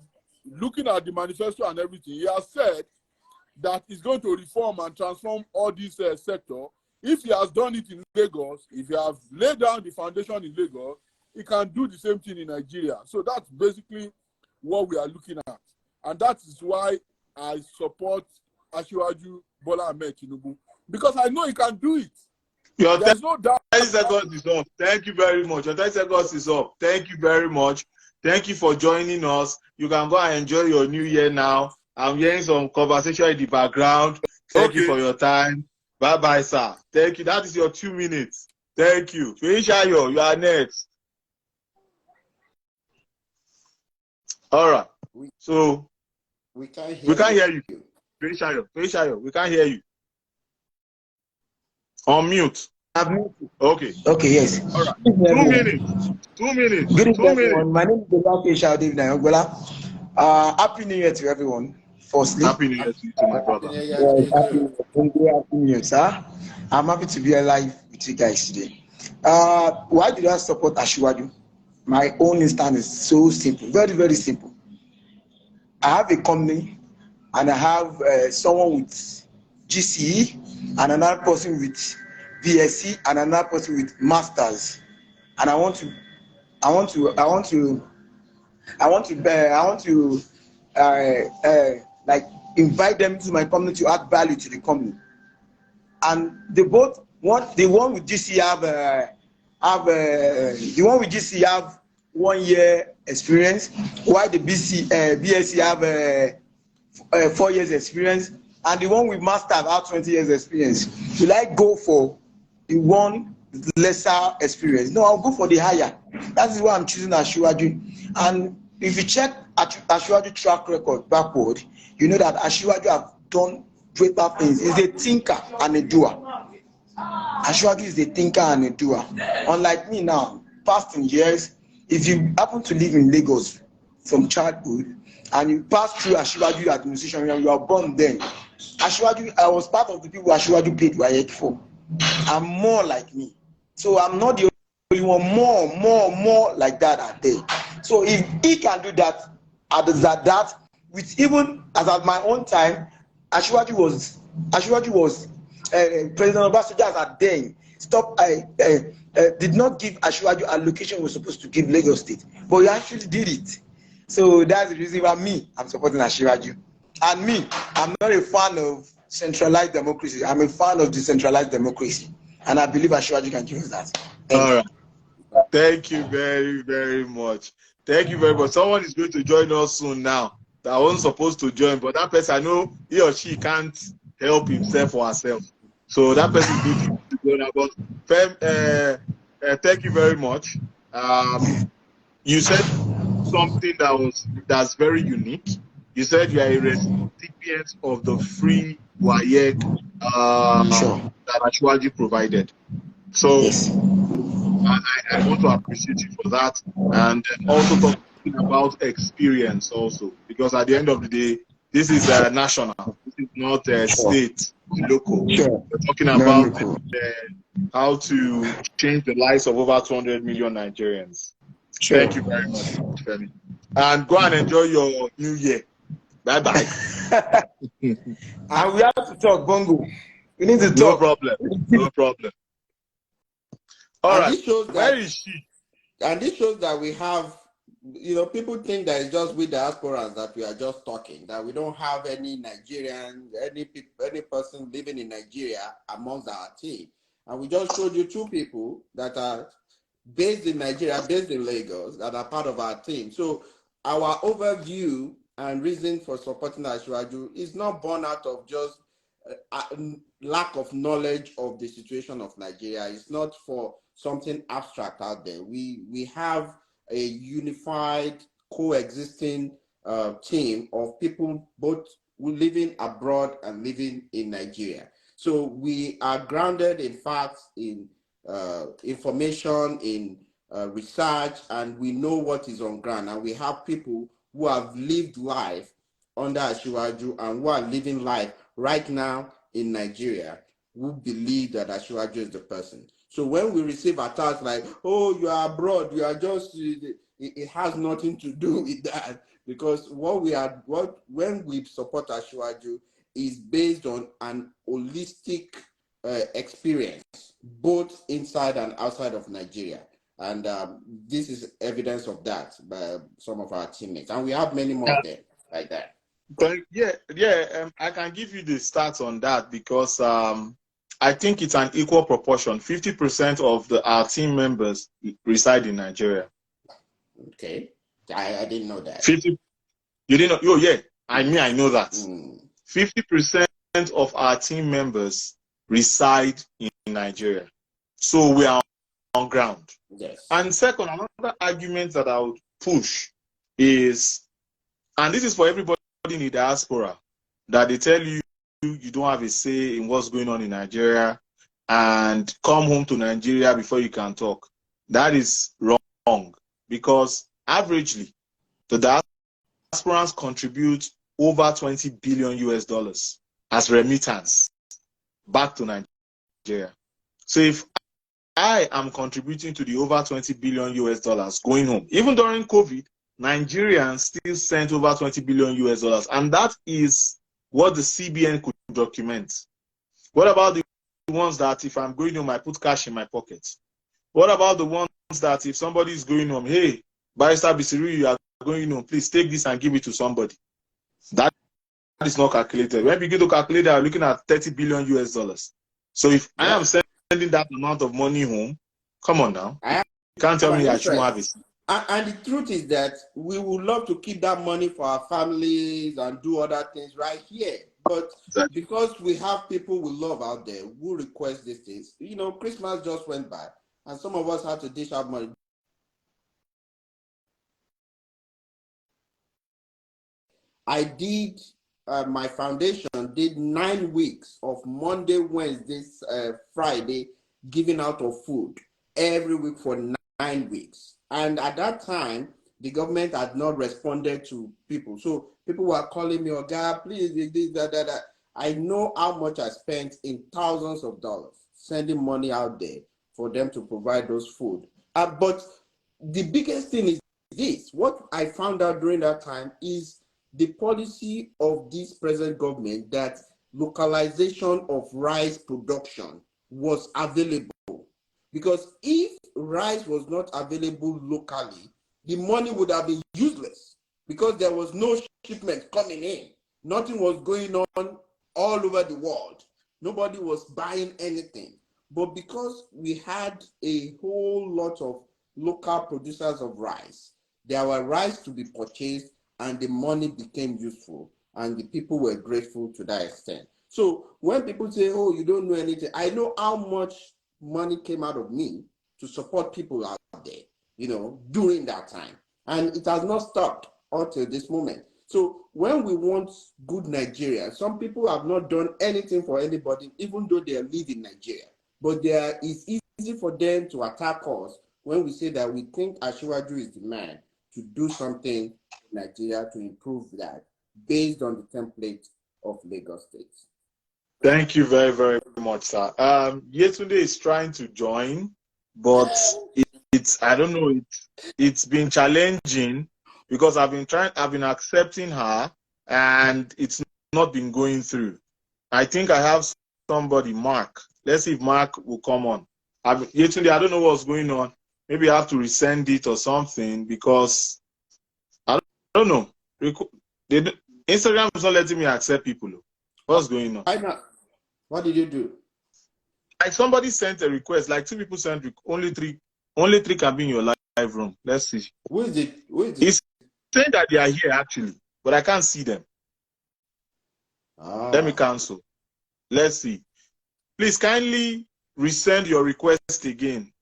looking at the manifesto and everything, he has said that he's going to reform and transform all this sector. If he has done it in Lagos, if he has laid down the foundation in Lagos, he can do the same thing in Nigeria. So that's basically what we are looking at. And that is why I support Asiwaju Bola Ahmed Tinubu, because I know he can do it. There's no doubt. 30 seconds is up. Thank you very much. Your 30 seconds is up. Thank you very much. Thank you for joining us. You can go and enjoy your new year now. I'm hearing some conversation in the background. Thank you for your time. Bye-bye, sir. Thank you. That is your 2 minutes. Thank you. Feishayo, you are next. All right. So, we can't hear you. Feishayo, we can't hear you. On mute. Okay. Okay, yes. All right. 2 minutes. 2 minutes. Good evening, 2 minutes. everyone. My name is Feishayo David Angola. Happy New Year to everyone. Firstly, Happy New Year to you, my brother. Happy New Year, sir. I'm happy to be alive with you guys today. Why did I support Asiwaju? My own stand is so simple, very, very simple. I have a company and I have someone with GCE and another person with BSc and another person with masters, and I want to like invite them to my company to add value to the company. And they both want, the one with GCE have 1 year experience, while the BSc have 4 years experience, and the one with master have 20 years experience. Will I go for the one with lesser experience? No, I'll go for the higher. That is why I'm choosing Asiwaju. And if you check Asiwaju track record backward, you know that Asiwaju have done greater things. He's a thinker and a doer. Asiwaju is a thinker and a doer. Unlike me now, past in years, if you happen to live in Lagos from childhood and you pass through Asiwaju administration, you are born then. Asiwaju, I was part of the people Asiwaju paid WAEC for. I'm more like me. So I'm not the only one, more like that are there. So if he can do that, with even as at my own time, Asiwaju was President Obasanjo at then did not give Asiwaju allocation was supposed to give Lagos State, but he actually did it. So that's the reason why I'm supporting Asiwaju. And I'm not a fan of centralized democracy. I'm a fan of decentralized democracy, and I believe Asiwaju can give us that. All right. Thank you very, very much. Thank you very much. Someone is going to join us soon now. That wasn't supposed to join, but that person, I know he or she can't help himself or herself. So that person is going to join us. But thank you very much. You said something that's very unique. You said you are a recipient of the free WAEC that Asiwaju provided. So yes. I want to appreciate you for that, and also talking about experience also, because at the end of the day, this is national. This is not state, local. Sure. We're talking about how to change the lives of over 200 million Nigerians. Sure. Thank you very much, Femi. And go and enjoy your new year. Bye-bye. And we have to talk, Bongo. We need to talk. No problem. No problem. All right. Where is she? And this shows that we have you know, people think that it's just with diasporans that we are just talking, that we don't have any Nigerians, any person living in Nigeria amongst our team. And we just showed you two people that are based in Nigeria, based in Lagos, that are part of our team. So our overview and reason for supporting Ashwaju is not born out of just lack of knowledge of the situation of Nigeria. It's not for something abstract out there. We have a unified, coexisting team of people both living abroad and living in Nigeria. So we are grounded in facts, in information, in research, and we know what is on ground. And we have people who have lived life under Asiwaju and who are living life right now in Nigeria who believe that Asiwaju is the person. So when we receive attacks like, oh, you are abroad, you are just, it has nothing to do with that, because when we support Asiwaju is based on an holistic experience, both inside and outside of Nigeria. And this is evidence of that by some of our teammates. And we have many more of them like that. But I can give you the stats on that because I think it's an equal proportion. 50% of our team members reside in Nigeria. Okay, I didn't know that. 50. You didn't know? Oh yeah, I know that. 50% of our team members reside in Nigeria, so we are on ground. Yes. And second, another argument that I would push is, and this is for everybody in the diaspora, that they tell you you don't have a say in what's going on in Nigeria and come home to Nigeria before you can talk. That is wrong, because averagely the diasporans contribute over 20 billion US dollars as remittance back to Nigeria. So if I am contributing to the over 20 billion US dollars going home, even during COVID, Nigerians still sent over 20 billion US dollars, and that is what the CBN could document. What about the ones that if I'm going home, I put cash in my pocket? What about the ones that if somebody is going home, hey, Barrister Bisiru, you are going home, please take this and give it to somebody? That is not calculated. When we begin to calculate that, we're looking at 30 billion US dollars. So if I am sending that amount of money home, come on now. You can't tell me I shouldn't have it. And the truth is that we would love to keep that money for our families and do other things right here. But because we have people we love out there who request these things, you know, Christmas just went by and some of us had to dish out money. I did, my foundation did 9 weeks of Monday, Wednesday, Friday, giving out of food every week for 9 weeks. And at that time, the government had not responded to people. So people were calling me, oh God, please, this, that. I know how much I spent in thousands of dollars sending money out there for them to provide those food. But the biggest thing is this. What I found out during that time is the policy of this present government that localization of rice production was available. Because if rice was not available locally, the money would have been useless because there was no shipment coming in. Nothing was going on all over the world. Nobody was buying anything. But because we had a whole lot of local producers of rice, there were rice to be purchased and the money became useful and the people were grateful to that extent. So when people say, oh, you don't know anything, I know how much money came out of me to support people out there, you know, during that time. And it has not stopped until this moment. So when we want good Nigeria, some people have not done anything for anybody, even though they live in Nigeria. But it's easy for them to attack us when we say that we think Asiwaju is the man to do something in Nigeria to improve that based on the template of Lagos State. Thank you very, very much, sir. Yetunde is trying to join, but I don't know, it's been challenging because I've been accepting her and it's not been going through. I think I have somebody, Mark. Let's see if Mark will come on. Yetunde, I don't know what's going on. Maybe I have to resend it or something because don't know. Instagram is not letting me accept people. What's going on? Why not? What did you do? Like somebody sent a request. Like 2 people sent only three can be in your live room. Let's see. Who is it? It's saying that they are here actually, but I can't see them. Let me cancel. Let's see. Please kindly resend your request again.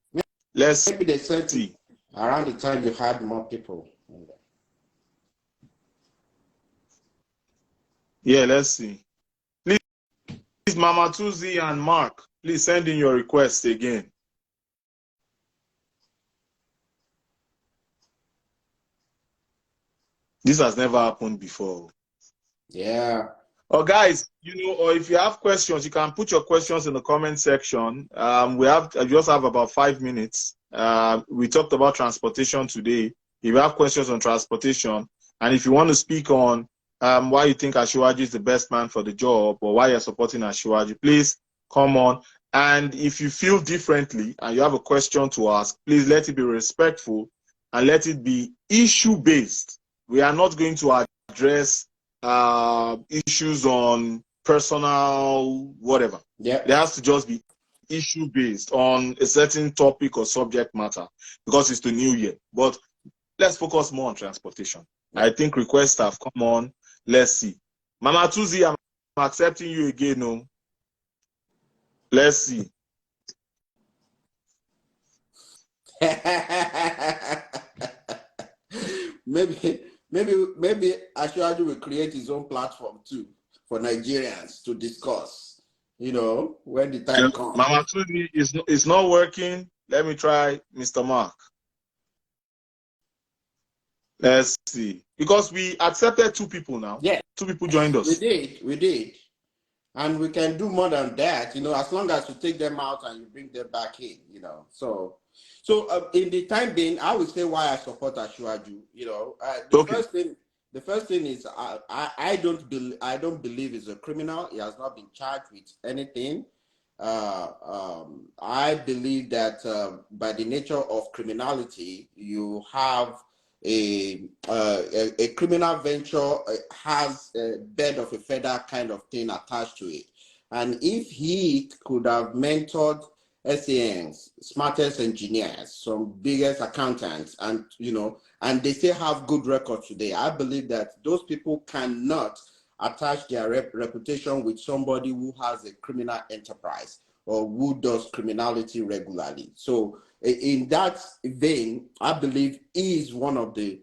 Maybe they sent it around the time you had more people. Yeah, let's see. Please, Mama Tuzi and Mark, please send in your request again. This has never happened before. Yeah. Oh, guys, or if you have questions, you can put your questions in the comment section. I just have about 5 minutes. We talked about transportation today. If you have questions on transportation, and if you want to speak on why you think Asiwaju is the best man for the job, or why you're supporting Asiwaju, please come on. And if you feel differently and you have a question to ask, please let it be respectful and let it be issue-based. We are not going to address issues on personal whatever. Yeah, there has to just be issue based on a certain topic or subject matter because it's the new year. But let's focus more on transportation. I think requests have come on. Let's see. Mama Tuzi, I'm accepting you again. No, let's see. Maybe Asiwaju will create his own platform too for Nigerians to discuss. When the time comes. Mama Tuzi is not working. Let me try Mr. Mark. Let's see. Because we accepted 2 people now. Yeah. 2 people joined us. We did. And we can do more than that, as long as you take them out and you bring them back in, So in the time being, I would say why I support Asiwaju. The first thing is I don't believe he's a criminal. He has not been charged with anything. I believe that by the nature of criminality, you have a criminal venture has a bed of a feather kind of thing attached to it. And if he could have mentored SANs, smartest engineers, some biggest accountants, and and they still have good records today, I believe that those people cannot attach their reputation with somebody who has a criminal enterprise or who does criminality regularly. So in that vein, I believe he is one of the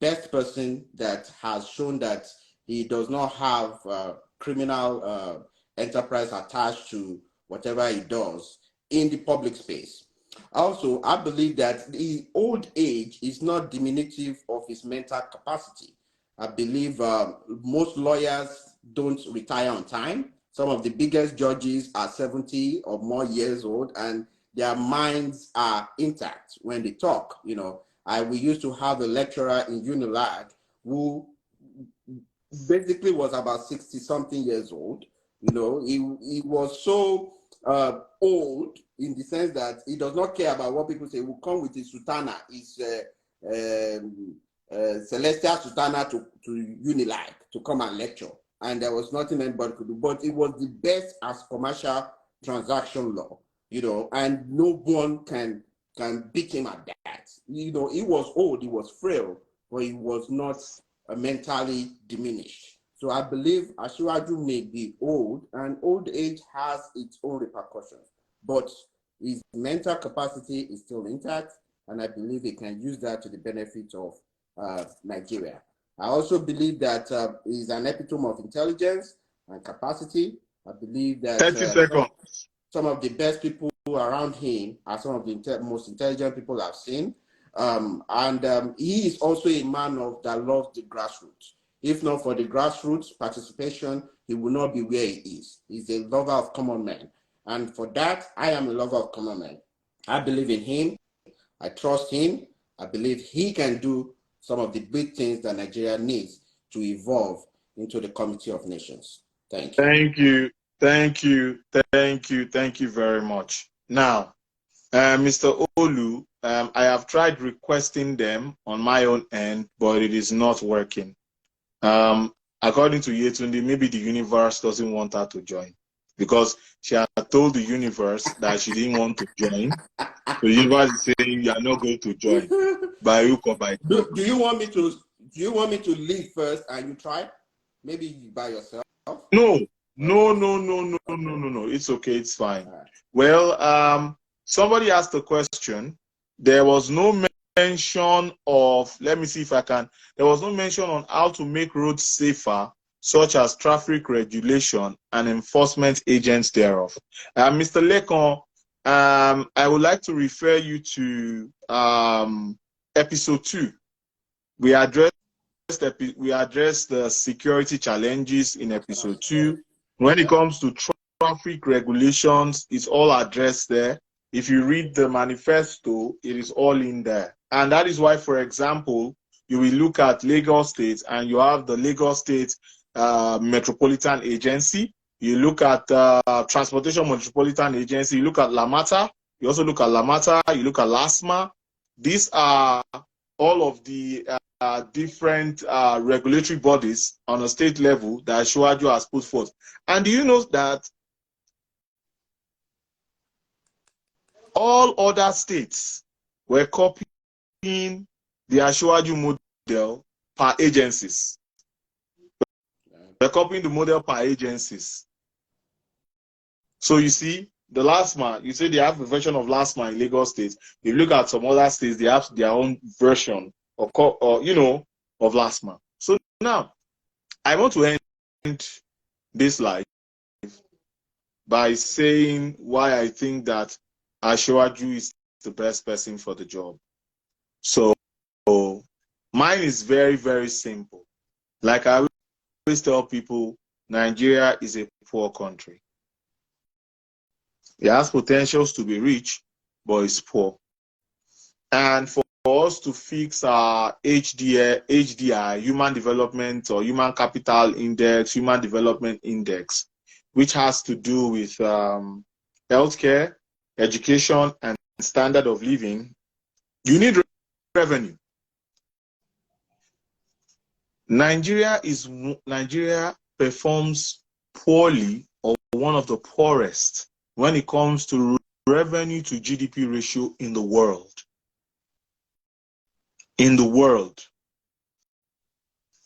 best person that has shown that he does not have criminal enterprise attached to whatever he does in the public space. Also, I believe that the old age is not diminutive of his mental capacity. I believe most lawyers don't retire on time. Some of the biggest judges are 70 or more years old, and their minds are intact when they talk. We used to have a lecturer in Unilag who basically was about 60-something years old. He was so old in the sense that he does not care about what people say. He will come with his sutana, his celestial sutana to Unilag to come and lecture. And there was nothing anybody could do. But it was the best as commercial transaction law, and no one can beat him at that. He was old, he was frail, but he was not mentally diminished. So I believe Asiwaju may be old, and old age has its own repercussions, but his mental capacity is still intact, and I believe he can use that to the benefit of Nigeria. I also believe that he's an epitome of intelligence and capacity. I believe that 30 seconds. Some of the best people around him are some of the most intelligent people I've seen. He is also a man that loves the grassroots. If not for the grassroots participation, he will not be where he is. He's a lover of common men. And for that, I am a lover of common men. I believe in him. I trust him. I believe he can do some of the big things that Nigeria needs to evolve into the Committee of Nations. Thank you. Thank you very much. Now, Mr. Olu, I have tried requesting them on my own end, but it is not working. According to Yetunde, maybe the universe doesn't want her to join because she had told the universe that she didn't want to join. The universe is saying you are not going to join by hook or by crook. Do you want me to leave first and you try? Maybe by yourself? No. It's okay. It's fine. Right. Well, somebody asked a question. There was no mention of, let me see if I can, there was no mention on how to make roads safer, such as traffic regulation and enforcement agents thereof. Mr. Lekon, I would like to refer you to episode 2. We addressed the security challenges in episode 2. When it comes to traffic regulations, it's all addressed there. If you read the manifesto, it is all in there. And that is why, for example, you will look at Lagos State and you have the Lagos State Metropolitan Agency. You look at Transportation Metropolitan Agency. You look at Lamata. You also look at Lamata. You look at LASMA. These are all of the different regulatory bodies on a state level that Ashwaju has put forth. And do you know that all other states were copying the Ashwaju model per agencies? They're copying the model per agencies. So you see, the LASMA, you say they have a version of LASMA in Lagos State. If you look at some other states, they have their own version of LASMA. So now, I want to end this live by saying why I think that Ashwaju is the best person for the job. So mine is very, very simple. Like I always tell people, Nigeria is a poor country. It has potentials to be rich, but it's poor. And for us to fix our HDI, Human Development or Human Capital Index, Human Development Index, which has to do with healthcare, education, and standard of living, you need revenue. Nigeria performs poorly, or one of the poorest, when it comes to revenue to GDP ratio in the world.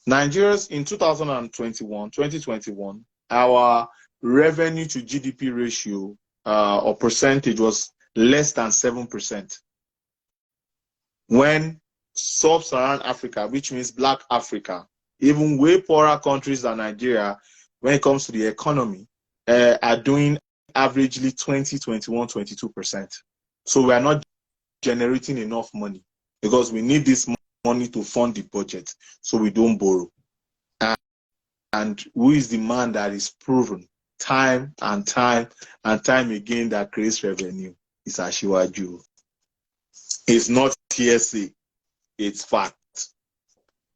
Nigeria's in 2021, our revenue to GDP ratio or percentage was less than 7%. When sub-Saharan Africa, which means Black Africa, even way poorer countries than Nigeria, when it comes to the economy, are doing averagely 20, 21, 22%. So we are not generating enough money because we need this money to fund the budget, so we don't borrow. And who is the man that is proven time and time again that creates revenue? It's Ashwaju. It's not hearsay, it's fact.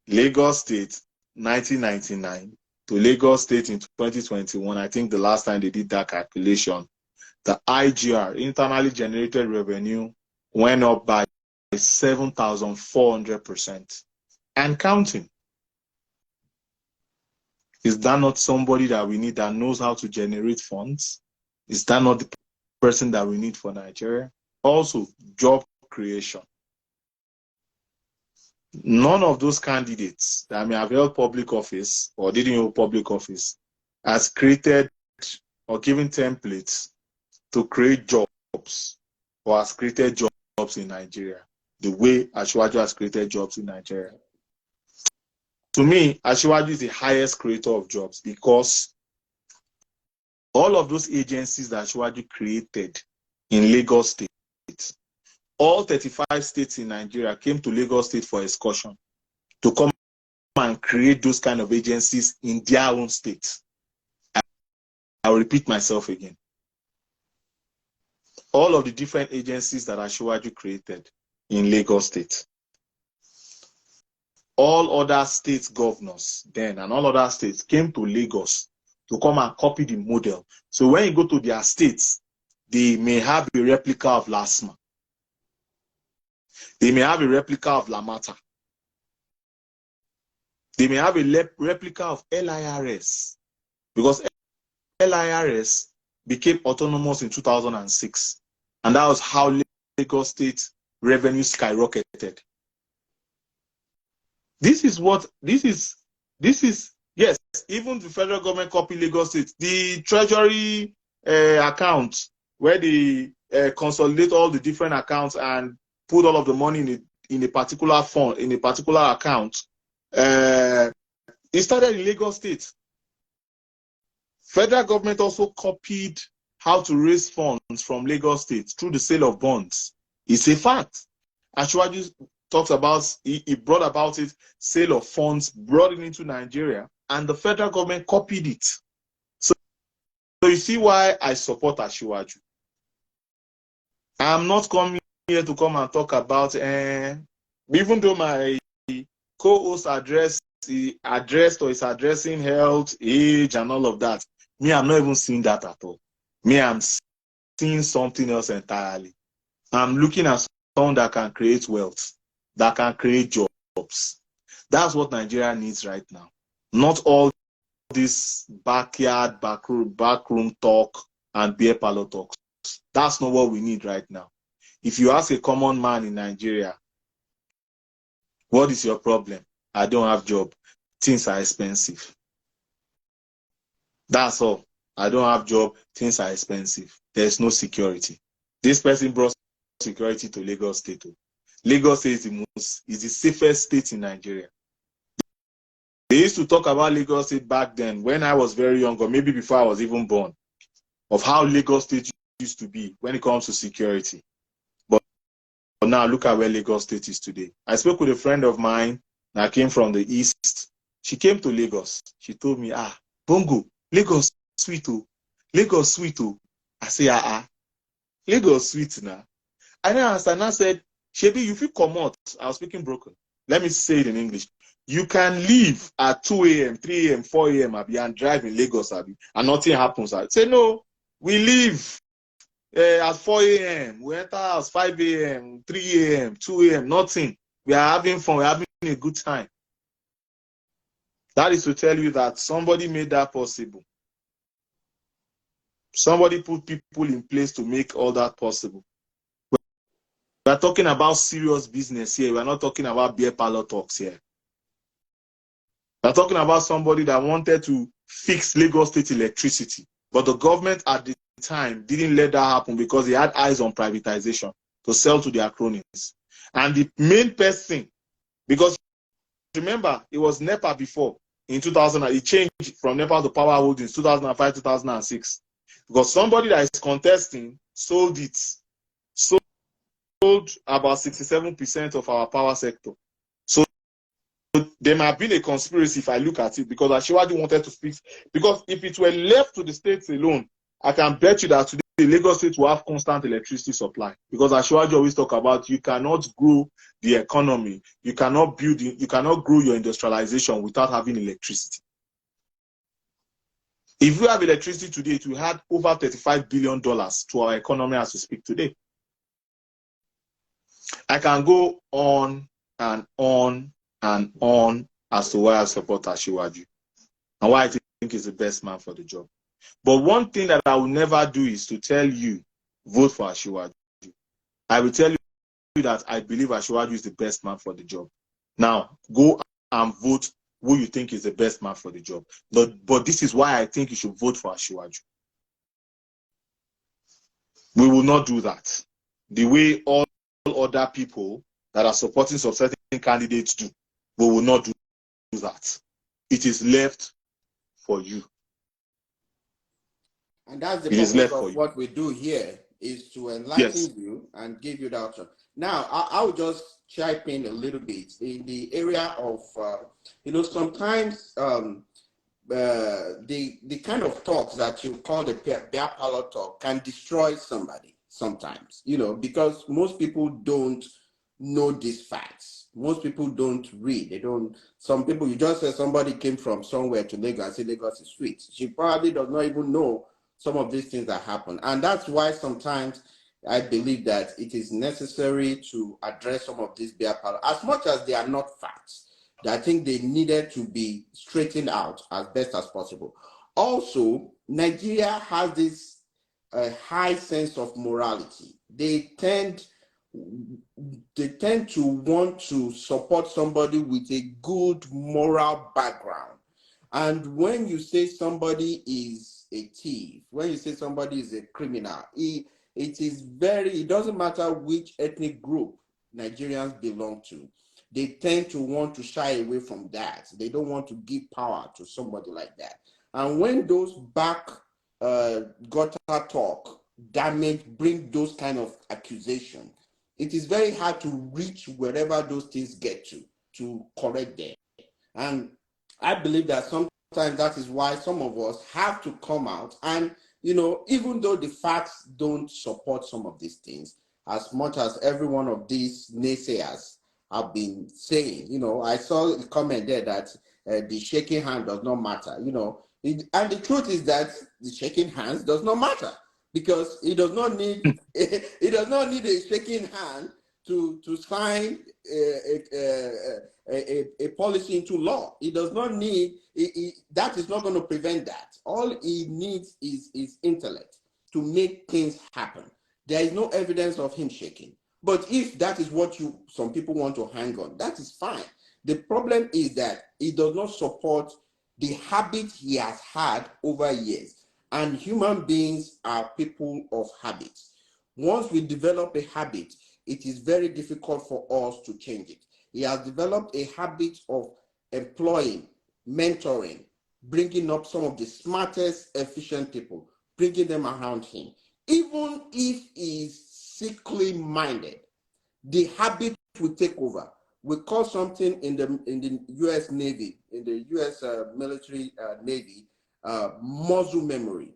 Lagos State, 1999 to Lagos State in 2021, I think the last time they did that calculation, the IGR, internally generated revenue, went up by 7,400% and counting. Is that not somebody that we need that knows how to generate funds? Is that not the person that we need for Nigeria? Also, job creation. None of those candidates that may have held public office or didn't hold public office has created or given templates to create jobs or has created jobs in Nigeria the way Ashwaju has created jobs in Nigeria. To me, Ashwaju is the highest creator of jobs because all of those agencies that Ashwaju created in Lagos State, all 35 states in Nigeria came to Lagos State for excursion to come and create those kind of agencies in their own states. I'll repeat myself again. All of the different agencies that Ashwaju created in Lagos State, all other state governors then and all other states came to Lagos to come and copy the model. So when you go to their states, they may have a replica of LASMA. They may have a replica of Lamata. They may have a replica of LIRS, because LIRS became autonomous in 2006, and that was how Lagos State revenue skyrocketed. This is, yes, even the federal government copied Lagos State. The treasury account, where they consolidate all the different accounts and put all of the money in a particular fund, in a particular account, it started in Lagos State. Federal government also copied how to raise funds from Lagos State through the sale of bonds. It's a fact. Ashwaju talks about, he brought about it, sale of funds, brought it into Nigeria, and the federal government copied it. So you see why I support Ashwaju. I'm not coming here to come and talk about, even though my co-host is addressing health, age, and all of that. Me, I'm not even seeing that at all. Me, I'm seeing something else entirely. I'm looking at someone that can create wealth, that can create jobs. That's what Nigeria needs right now. Not all this backyard, backroom talk and beer parlor talks. That's not what we need right now. If you ask a common man in Nigeria, what is your problem? I don't have a job. Things are expensive. That's all. I don't have a job. Things are expensive. There's no security. This person brought security to Lagos State. Lagos State is the safest state in Nigeria. They used to talk about Lagos State back then when I was very young, or maybe before I was even born, of how Lagos State used to be when it comes to security. But now look at where Lagos State is today. I spoke with a friend of mine that came from the East. She came to Lagos. She told me, Bongo, Lagos sweet oh. Lagos sweet oh. I say, Lagos sweet now. I didn't understand. I said, Shebi, you feel come out. I was speaking broken. Let me say it in English. You can leave at 2 a.m., 3 a.m., 4 a.m. and drive in Lagos, and nothing happens. I say, no, we leave at 4 a.m. We enter house 5 a.m., 3 a.m., 2 a.m., nothing. We are having fun. We're having a good time. That is to tell you that somebody made that possible. Somebody put people in place to make all that possible. We are talking about serious business here. We are not talking about beer parlor talks here. We are talking about somebody that wanted to fix Lagos State electricity. But the government at the time didn't let that happen because they had eyes on privatization to sell to their cronies. And the main person, because remember, it was NEPA before. In 2000, it changed from NEPA to Power Holdings, 2005, 2006. Because somebody that is contesting sold it. Sold about 67% of our power sector. So there might have been a conspiracy if I look at it, because Ashwaju wanted to fix. Because if it were left to the states alone, I can bet you that today Lagos State will have constant electricity supply. Because Ashwaju always talk about you cannot grow the economy, you cannot grow your industrialization without having electricity. If you have electricity today, it will add over $35 billion to our economy as we speak today. I can go on and on and on as to why I support Ashwaju and why I think he's the best man for the job. But one thing that I will never do is to tell you, vote for Ashwaju. I will tell you that I believe Ashwaju is the best man for the job. Now, go and vote who you think is the best man for the job. But this is why I think you should vote for Ashwaju. We will not do that the way all other people that are supporting some certain candidates do. We will not do that. It is left for you. And that's the purpose of what we do here, is to enlighten you and give you the option. Now, I will just chime in a little bit in the area of, sometimes the kind of talks that you call the beer parlor talk can destroy somebody sometimes, because most people don't know these facts. Most people don't read. Some people, you just say somebody came from somewhere to Lagos and say Lagos is sweet. She probably does not even know some of these things that happen. And that's why sometimes I believe that it is necessary to address some of these beer parlor, as much as they are not facts. I think they needed to be straightened out as best as possible. Also, Nigeria has this high sense of morality. They tend to want to support somebody with a good moral background. And when you say somebody is a thief, when you say somebody is a criminal, it doesn't matter which ethnic group Nigerians belong to. They tend to want to shy away from that. They don't want to give power to somebody like that. And when those back gutter talk bring those kind of accusations, it is very hard to reach wherever those things get to correct them. And I believe that sometimes that is why some of us have to come out and, even though the facts don't support some of these things, as much as every one of these naysayers have been saying, I saw a comment there that the shaking hand does not matter, and the truth is that the shaking hands does not matter, because it does not need a shaking hand to sign a policy into law. It does not need that is not going to prevent that. All it needs is intellect to make things happen. There is no evidence of him shaking. But if that is what some people want to hang on, that is fine. The problem is that it does not support the habit he has had over years. And human beings are people of habits. Once we develop a habit, it is very difficult for us to change it. He has developed a habit of employing, mentoring, bringing up some of the smartest, efficient people, bringing them around him. Even if he's sickly minded, the habit will take over. We call something in the U.S. Navy, in the U.S. military Navy, muscle memory.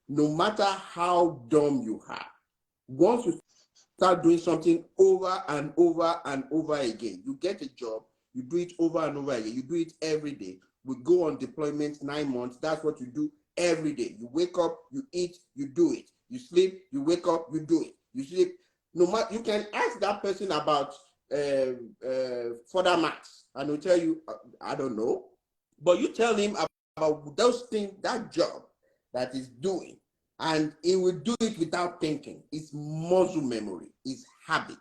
No matter how dumb you are, once you start doing something over and over and over again, you get a job, you do it over and over again, you do it every day. We go on deployment 9 months, that's what you do every day. You wake up, you eat, you do it. You sleep, you wake up, you do it. You sleep. No matter, you can ask that person about further maths, and he'll tell you, I don't know. But you tell him about those things, that job that he's doing, and he will do it without thinking. It's muscle memory, it's habit.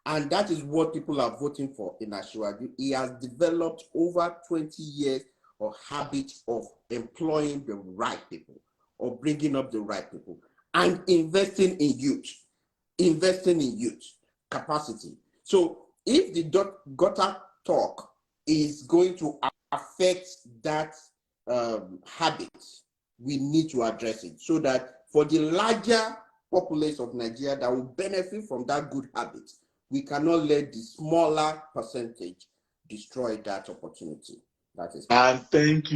And that is what people are voting for in Asiwaju. He has developed over 20 years of habit of employing the right people, or bringing up the right people, and investing in youth capacity. So if the gutter talk is going to affect that habit, we need to address it, so that for the larger populace of Nigeria that will benefit from that good habit, we cannot let the smaller percentage destroy that opportunity. That is. And thank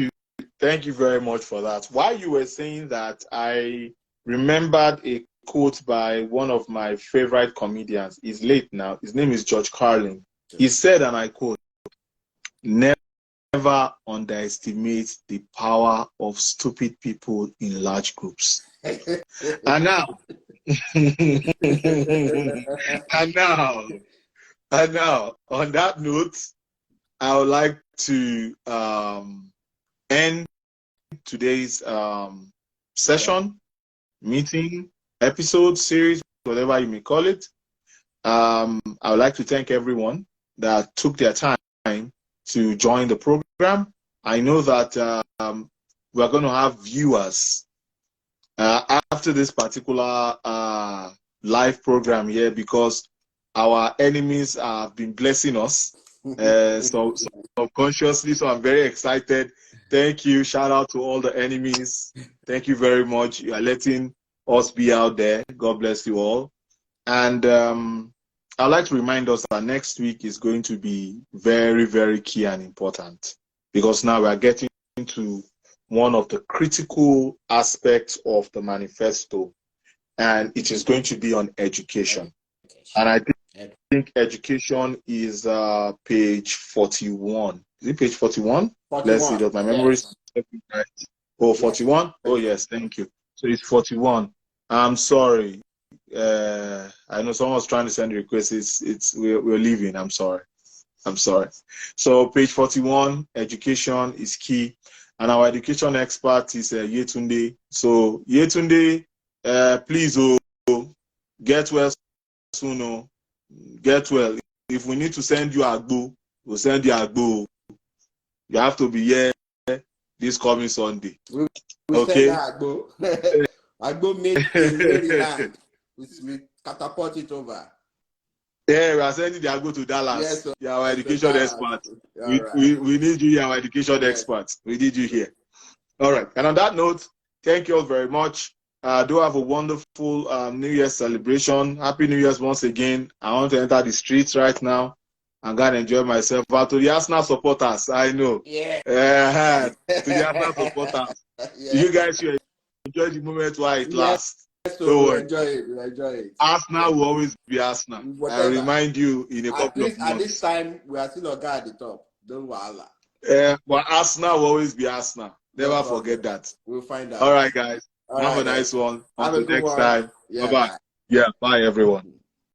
you very much for that. While you were saying that, I remembered a quote by one of my favorite comedians. He's late now. His name is George Carlin. He said, and I quote, "Never underestimate the power of stupid people in large groups." And now, and now, on that note, I would like to end today's session, meeting, episode, series, whatever you may call it. I would like to thank everyone that took their time to join the program. I know that we're going to have viewers after this particular live program here, because our enemies have been blessing us so subconsciously. So I'm very excited. Thank you. Shout out to all the enemies. Thank you very much. You are letting us be out there. God bless you all. And I'd like to remind us that next week is going to be very, very key and important, because now we are getting into one of the critical aspects of the manifesto, and it is going to be on education. And I think education is page 41. Is it page 41? 41. Let's see, that my memory is right. Oh, 41? Oh, yes, thank you. So it's 41. I'm sorry. I know someone's trying to send a request. We're leaving. I'm sorry. So page 41, education is key. And our education expert is Yetunde. So Yetunde, please get well soon. Get well. If we need to send you Agbo, we'll send you Agbo. You have to be here this coming Sunday. We'll okay. Send Agbo. Agbo made in Maryland. We catapult it over. Yeah, we are sending the Agbo to Dallas. Yes, sir. You are our education expert. Right. We need you here, our education expert. We need you here. All right. And on that note, thank you all very much. Do have a wonderful New Year's celebration. Happy New Year's once again. I want to enter the streets right now and go and enjoy myself. But to the Arsenal supporters, I know. Yeah. To the Arsenal supporters, you guys should enjoy the moment while it lasts. So enjoy it. Arsenal will always be Arsenal. Whatever. I remind you in a couple of months. At this time, we are still a guy at the top. Don't worry. But Arsenal will always be Arsenal. Never forget that. We'll find out. All right, guys. All have right, a nice one. Have Until a good next one. time. Yeah, Bye-bye. Yeah, bye, everyone.